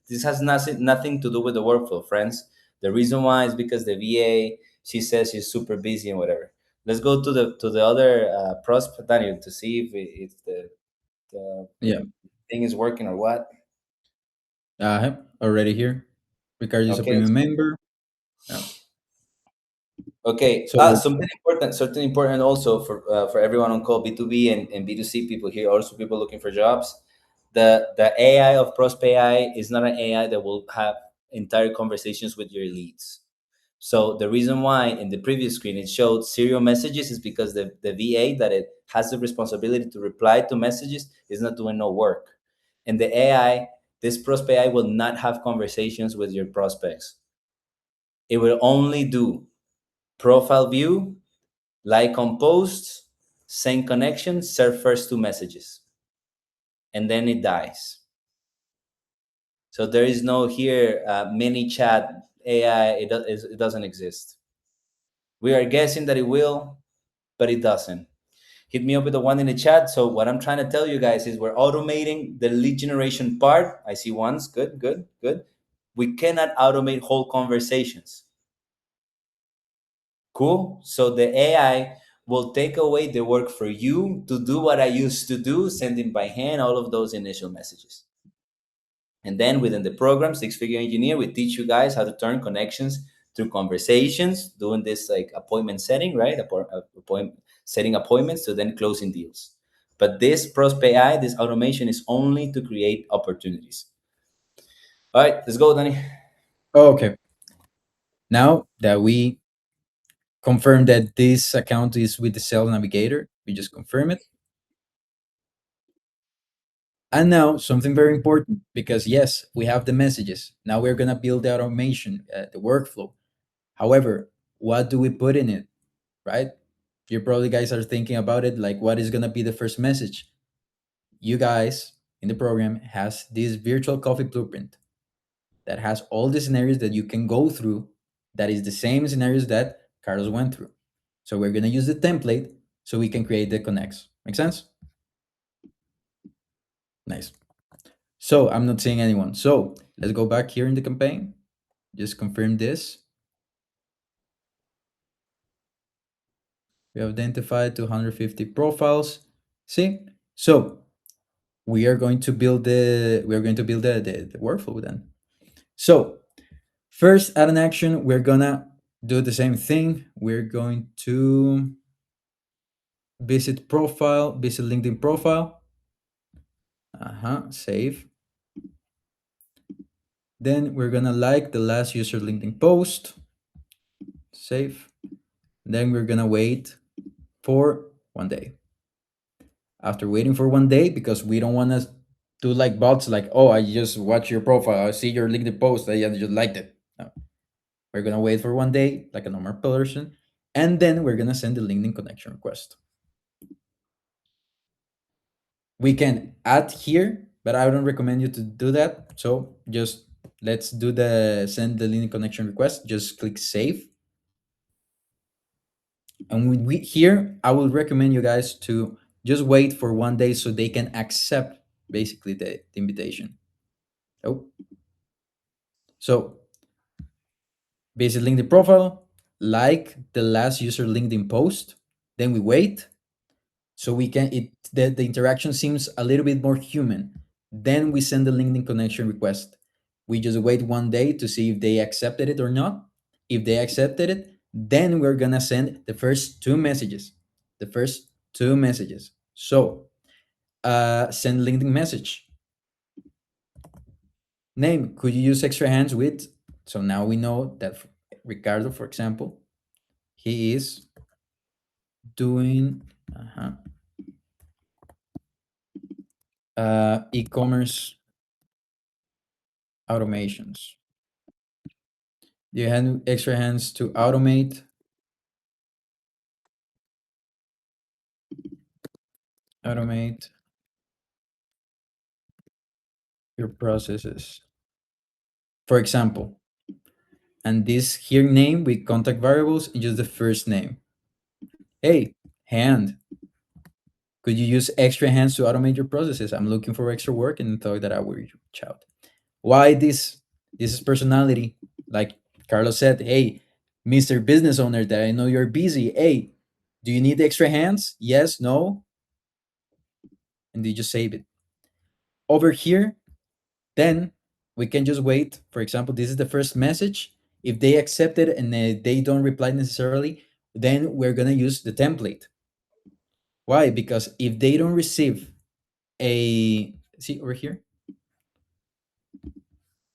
Speaker 1: This has nothing to do with the workflow, friends. The reason why is because the VA, she says she's super busy and whatever. Let's go to the other prospect, Daniel, to see if the
Speaker 3: Yeah.
Speaker 1: thing is working or what.
Speaker 3: Already here. Ricardo is a
Speaker 1: Okay,
Speaker 3: premium member. Yeah.
Speaker 1: okay.
Speaker 3: So
Speaker 1: Something important also for everyone on call, B2B and B2C people here, also people looking for jobs. The AI of Prospe AI is not an AI that will have entire conversations with your leads. So the reason why in the previous screen it showed serial messages is because the VA that it has the responsibility to reply to messages is not doing no work. And the AI, this Prospe AI will not have conversations with your prospects. It will only do profile view, like on posts, send connection, serve first two messages, and then it dies. So there is no here mini chat AI. It doesn't exist. We are guessing that it will, but it doesn't. Hit me up with the one in the chat. So what I'm trying to tell you guys is we're automating the lead generation part. I see ones. Good, good, good. We cannot automate whole conversations. Cool. So the AI will take away the work for you to do what I used to do, sending by hand all of those initial messages. And then within the program, Six Figure Engineer, we teach you guys how to turn connections through conversations, doing this like appointment setting, right? Setting appointments to then closing deals. But this Prospe AI, this automation is only to create opportunities. All right, let's go, Danny.
Speaker 3: okay. Now that we confirm that this account is with the Sales Navigator, we just confirm it. And now something very important, because yes, we have the messages. Now we're gonna build the automation, the workflow. However, what do we put in it, right? You probably guys are thinking about it, like what is gonna be the first message. You guys in the program has this virtual coffee blueprint that has all the scenarios that you can go through. That is the same scenarios that Carlos went through. So we're gonna use the template so we can create the connects. Make sense? Nice. So I'm not seeing anyone. So let's go back here in the campaign. Just confirm this. We have identified 250 profiles. See? So we are going to build the workflow then. So first add an action, we're gonna do the same thing. We're going to visit LinkedIn profile. Save. Then we're gonna like the last user LinkedIn post. Save. Then we're gonna wait for 1 day. After waiting for 1 day, because we don't want to do like bots, like, oh, I just watch your profile, I see your LinkedIn post, I just liked it. No. We're gonna wait for 1 day, like a normal person, and then we're gonna send the LinkedIn connection request. We can add here, but I don't recommend you to do that. So just let's do the send the LinkedIn connection request. Just click save. And we here, I will recommend you guys to just wait for 1 day so they can accept basically the invitation. Oh, so visit LinkedIn profile, like the last user LinkedIn post, then we wait so we can the interaction seems a little bit more human. Then we send the LinkedIn connection request. We just wait 1 day to see if they accepted it or not. If they accepted it, then we're gonna send the first two messages. The first two messages. So send LinkedIn message. Name, could you use extra hands with? So now we know that Ricardo, for example, he is doing e-commerce automations. Do you have extra hands to automate your processes? For example, and this here name with contact variables is just the first name. Hey, hand, could you use extra hands to automate your processes? I'm looking for extra work and thought that I would reach out. Why this? This is personality. Like Carlos said, hey, Mr. Business Owner, that I know you're busy. Hey, do you need extra hands? Yes, no, and you just save it. Over here, then we can just wait. For example, this is the first message. If they accept it and they don't reply necessarily, then we're gonna use the template. Why? Because if they don't receive a see over here,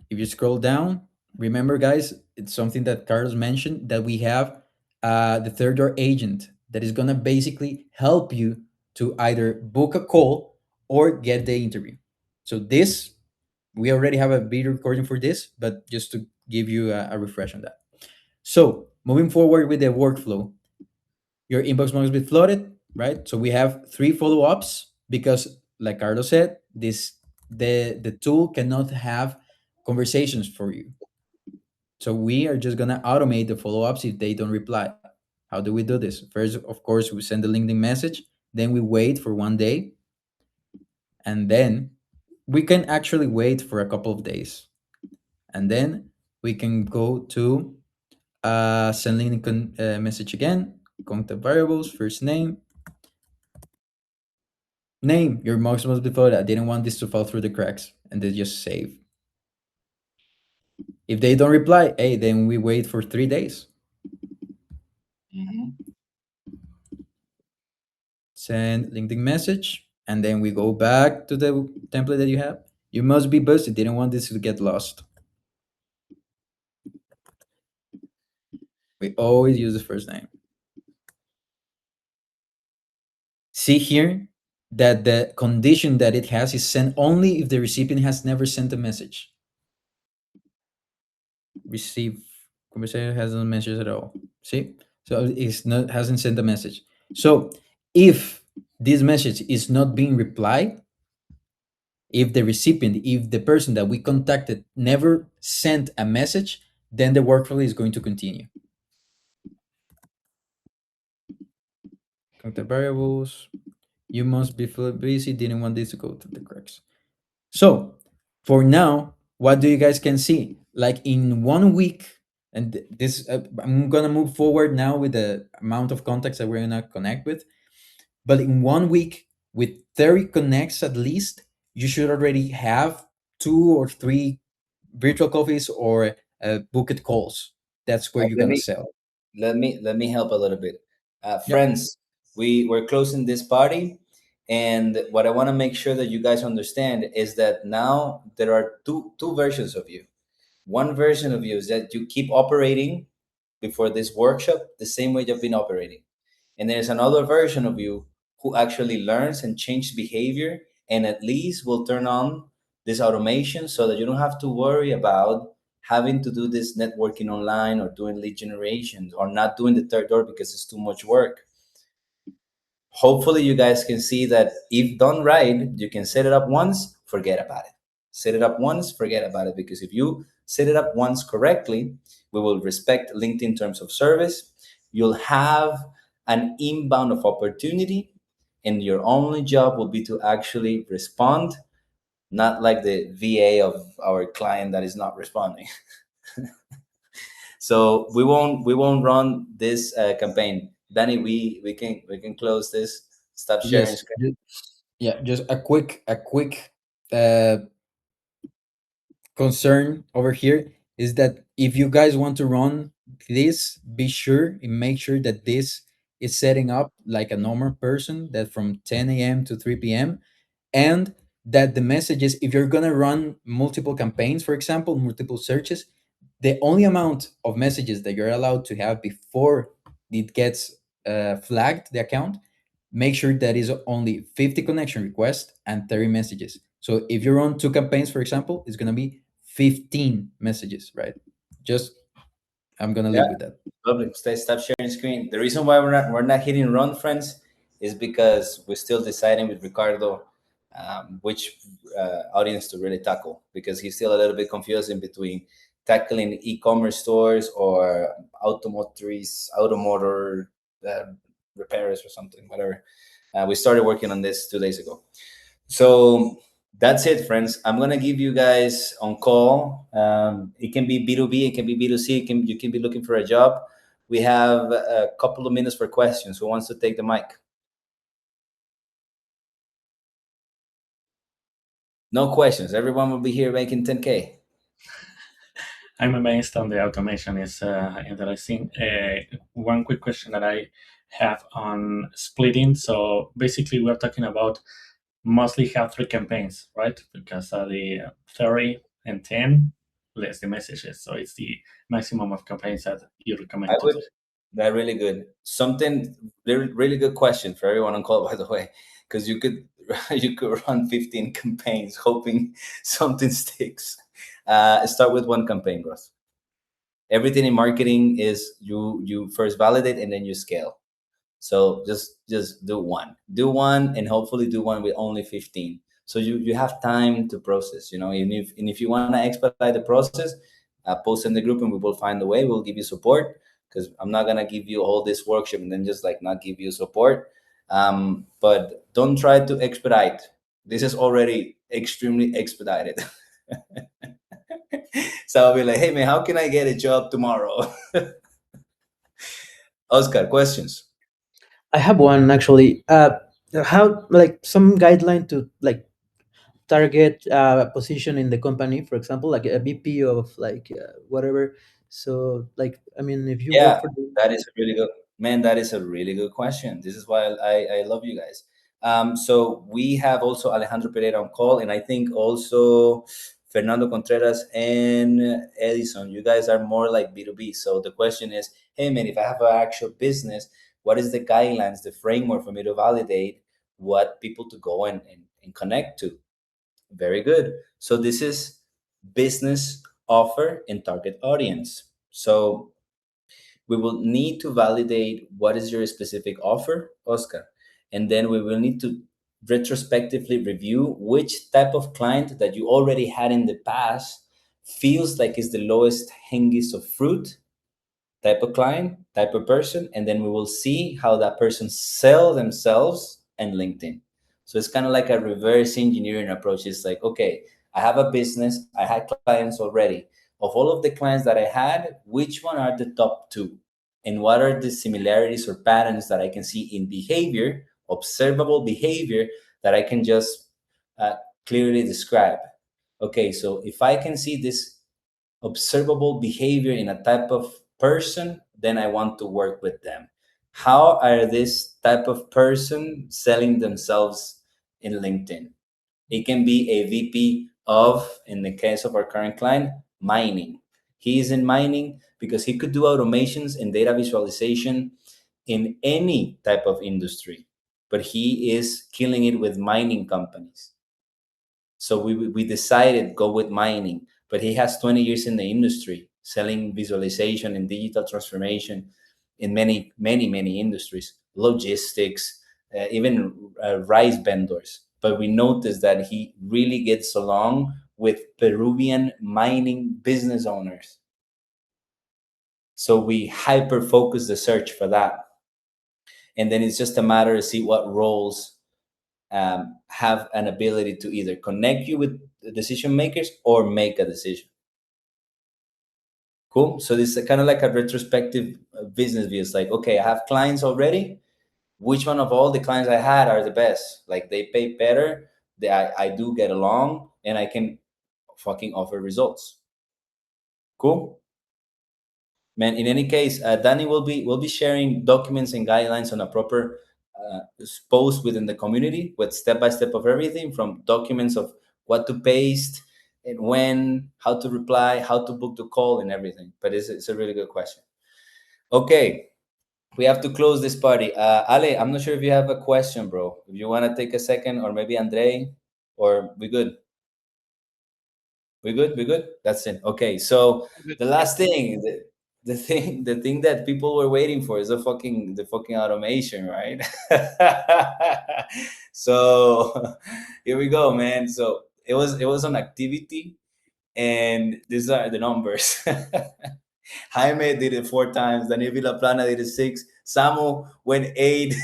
Speaker 3: if you scroll down, remember guys, it's something that Carlos mentioned, that we have the third door agent that is gonna basically help you to either book a call or get the interview. So this, we already have a video recording for this, but just to give you a refresh on that. So moving forward with the workflow, your inbox must be flooded, right? So we have 3 follow-ups because, like Carlos said, this the tool cannot have conversations for you. So we are just gonna automate the follow-ups if they don't reply. How do we do this? First, of course, we send the LinkedIn message, then we wait for 1 day, and then we can actually wait for a couple of days. And then we can go to send LinkedIn message again, contact variables, first name, name, your marks must be followed. I didn't want this to fall through the cracks, and then just save. If they don't reply, hey, then we wait for 3 days. Send LinkedIn message, and then we go back to the template that you have. You must be busy. Didn't want this to get lost. We always use the first name. See here, that the condition that it has is sent only if the recipient has never sent a message. Receive conversation hasn't message at all. See, so it's not hasn't sent a message. So if this message is not being replied, if the recipient, if the person that we contacted never sent a message, then the workflow is going to continue. Contact variables. You must be busy. Didn't want this to go to the cracks. So for now, what do you guys can see? Like in 1 week, and this I'm gonna move forward now with the amount of contacts that we're gonna connect with. But in 1 week, with 30 connects at least, you should already have 2 or 3 virtual coffees or booked calls. That's where you're
Speaker 1: Let
Speaker 3: gonna
Speaker 1: me
Speaker 3: sell.
Speaker 1: let me help a little bit.
Speaker 3: Yeah.
Speaker 1: Friends, we're closing this party, and what I want to make sure that you guys understand is that now there are two versions of you. One version of you is that you keep operating before this workshop the same way you've been operating. And there's another version of you who actually learns and changes behavior and at least will turn on this automation so that you don't have to worry about having to do this networking online or doing lead generation or not doing the third door because it's too much work. Hopefully you guys can see that if done right, you can set it up once, forget about it. Set it up once, forget about it. Because if you set it up once correctly, we will respect LinkedIn terms of service. You'll have an inbound of opportunity, and your only job will be to actually respond, not like the VA of our client that is not responding. So we won't run this campaign. Danny, we can close this. Stop sharing
Speaker 3: Yes.
Speaker 1: screen.
Speaker 3: Yeah. Just a quick uh, concern over here is that if you guys want to run this, be sure and make sure that this is setting up like a normal person, that from 10 a.m. to 3 p.m. and that the messages, if you're going to run multiple campaigns, for example, multiple searches, the only amount of messages that you're allowed to have before it gets flagged, the account, make sure that is only 50 connection requests and 30 messages. So if you run 2 campaigns, for example, it's going to be 15 messages, right? Just, I'm going to
Speaker 1: Yeah,
Speaker 3: leave with that.
Speaker 1: lovely. Stop sharing screen. The reason why we're not hitting run, friends, is because we're still deciding with Ricardo which audience to really tackle because he's still a little bit confused in between tackling e-commerce stores or automotor uh, repairers or something, whatever. We started working on this 2 days ago. So that's it, friends. I'm gonna give you guys on call. It can be B2B, it can be B2C. You can be looking for a job. We have a couple of minutes for questions. Who wants to take the mic? No questions. Everyone will be here making 10K.
Speaker 2: I'm amazed on the automation is interesting. One quick question that I have on splitting. So basically, we're talking about mostly have 3 campaigns, right? Because the 30 and 10 less the messages. So it's the maximum of campaigns that you
Speaker 1: I
Speaker 2: recommend to
Speaker 1: would.
Speaker 2: do.
Speaker 1: That really good. Something really good question for everyone on call, by the way, because you could you could run 15 campaigns hoping something sticks. Start with one campaign, Ross. Everything in marketing is you first validate and then you scale. So just do one, and hopefully do one with only 15. So you have time to process. And if you want to expedite the process, post in the group and we will find a way. We'll give you support because I'm not gonna give you all this workshop and then just like not give you support. But don't try to expedite. This is already extremely expedited. So I'll be like, hey man, how can I get a job tomorrow? Oscar, questions?
Speaker 4: I have one actually. How like some guideline to like target a position in the company, for example, like a VP of like whatever. So like I mean, if you work
Speaker 1: Yeah,
Speaker 4: for the
Speaker 1: that is a really good man. That is a really good question. This is why I love you guys. So we have also Alejandro Pereira on call, and I think also Fernando Contreras and Edison. You guys are more like B2B. So the question is, hey man, if I have an actual business, what is the guidelines, the framework for me to validate what people to go and connect to. Very good. So this is business offer and target audience. So we will need to validate what is your specific offer, Oscar. And then we will need to retrospectively review which type of client that you already had in the past feels like is the lowest hanging of fruit type of client, type of person, and then we will see how that person sell themselves and LinkedIn. So it's kind of like a reverse engineering approach. It's like, okay, I have a business, I had clients already. Of all of the clients that I had, which one are the top two? And what are the similarities or patterns that I can see in behavior, observable behavior that I can just uh, clearly describe? Okay, so if I can see this observable behavior in a type of person, then I want to work with them. How are this type of person selling themselves in LinkedIn? It can be a VP of, in the case of our current client, mining. He is in mining because he could do automations and data visualization in any type of industry, but he is killing it with mining companies. So we decided go with mining, but he has 20 years in the industry selling visualization and digital transformation in many industries, logistics, even rice vendors. But we noticed that he really gets along with Peruvian mining business owners. So we hyper focus the search for that. And then it's just a matter to see what roles have an ability to either connect you with the decision makers or make a decision. Cool. So this is kind of like a retrospective business view. It's like, okay, I have clients already. Which one of all the clients I had are the best? Like they pay better. I do get along, and I can fucking offer results. Cool. Man, in any case, Danny will be sharing documents and guidelines on a proper post within the community with step by step of everything from documents of what to paste and when, how to reply, how to book the call, and everything. But it's a really good question. Okay, we have to close this party. Ale, I'm not sure if you have a question, bro. If you want to take a second, or maybe Andre, or we good. We good? We good? That's it. Okay. So
Speaker 4: Good.
Speaker 1: the
Speaker 4: Yep.
Speaker 1: last thing, the thing that people were waiting for is the fucking automation, right? So here we go, man. So it was an activity, and these are the numbers. Jaime did it 4 times. Daniel Villaplana did it 6. Samu went 8.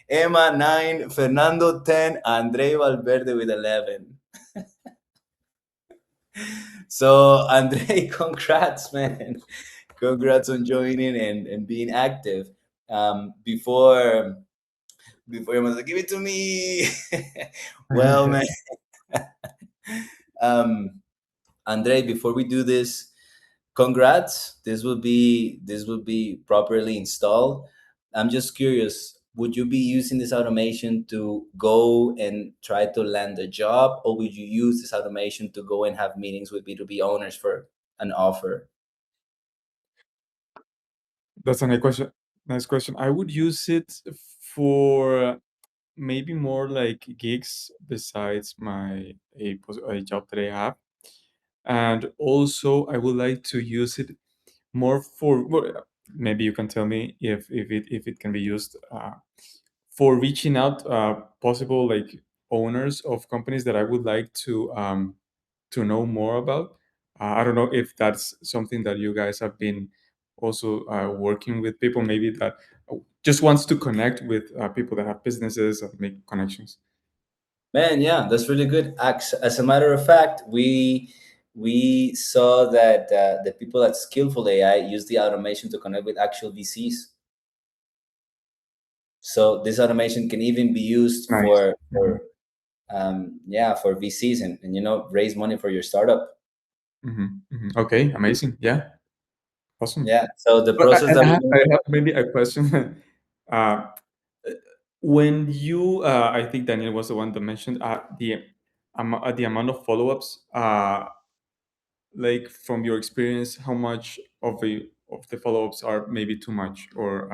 Speaker 1: Emma 9. Fernando 10. Andre Valverde with 11. So Andre, congrats, man. Congrats on joining and being active. Before you must like, give it to me. Well, man. Um, Andre, before we do this, congrats. This will be properly installed. I'm just curious. Would you be using this automation to go and try to land a job, or would you use this automation to go and have meetings with B2B owners for an offer?
Speaker 5: That's a nice question. Nice question. I would use it for maybe more like gigs besides a job that I have, and also I would like to use it more for. Well, maybe you can tell me if it can be used for reaching out possible like owners of companies that I would like to know more about. I don't know if that's something that you guys have been also working with people maybe that just wants to connect with people that have businesses and make connections.
Speaker 1: Man, yeah, that's really good. As a matter of fact, we saw that the people at Skillful AI use the automation to connect with actual VCs. So this automation can even be used
Speaker 5: Nice.
Speaker 1: for VCs and raise money for your startup.
Speaker 5: Okay, amazing. Yeah, awesome.
Speaker 1: Yeah. So the
Speaker 5: But
Speaker 1: process that we're
Speaker 5: I
Speaker 1: going.
Speaker 5: have maybe a question. uh, when you, I think Daniel was the one that mentioned the amount of follow-ups. Like from your experience, how much of the follow-ups are maybe too much, or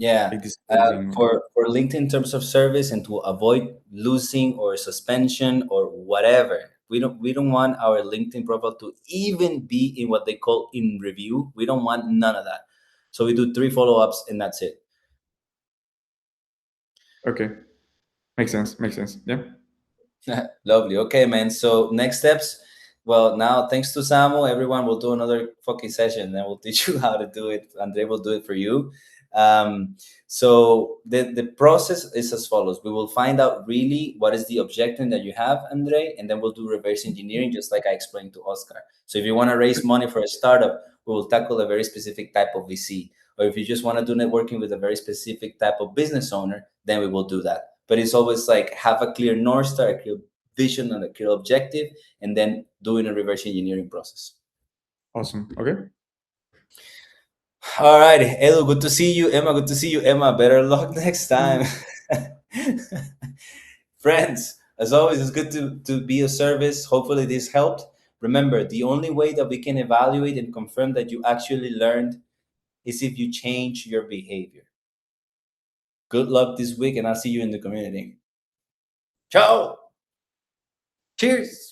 Speaker 1: Yeah.
Speaker 5: like disclosing.
Speaker 1: For LinkedIn terms of service and to avoid losing or suspension or whatever. We don't want our LinkedIn profile to even be in what they call in review. We don't want none of that. So we do 3 follow-ups and that's it.
Speaker 5: Okay, makes sense. Makes sense. Yeah.
Speaker 1: Lovely. Okay, man. So next steps. Well, now thanks to Samu, everyone will do another fucking session. Then we'll teach you how to do it. Andre will do it for you. So the process is as follows. We will find out really what is the objective that you have, Andre, and then we'll do reverse engineering, just like I explained to Oscar. So if you want to raise money for a startup, we will tackle a very specific type of VC. Or if you just want to do networking with a very specific type of business owner, then we will do that. But it's always like have a clear North Star, a clear vision, and a clear objective, and then doing a reverse engineering process.
Speaker 5: Awesome. Okay.
Speaker 1: All right, Edu, good to see you. Emma, good to see you. Emma, better luck next time. Friends, as always, it's good to be of service. Hopefully, this helped. Remember, the only way that we can evaluate and confirm that you actually learned is if you change your behavior. Good luck this week, and I'll see you in the community. Ciao. Cheers.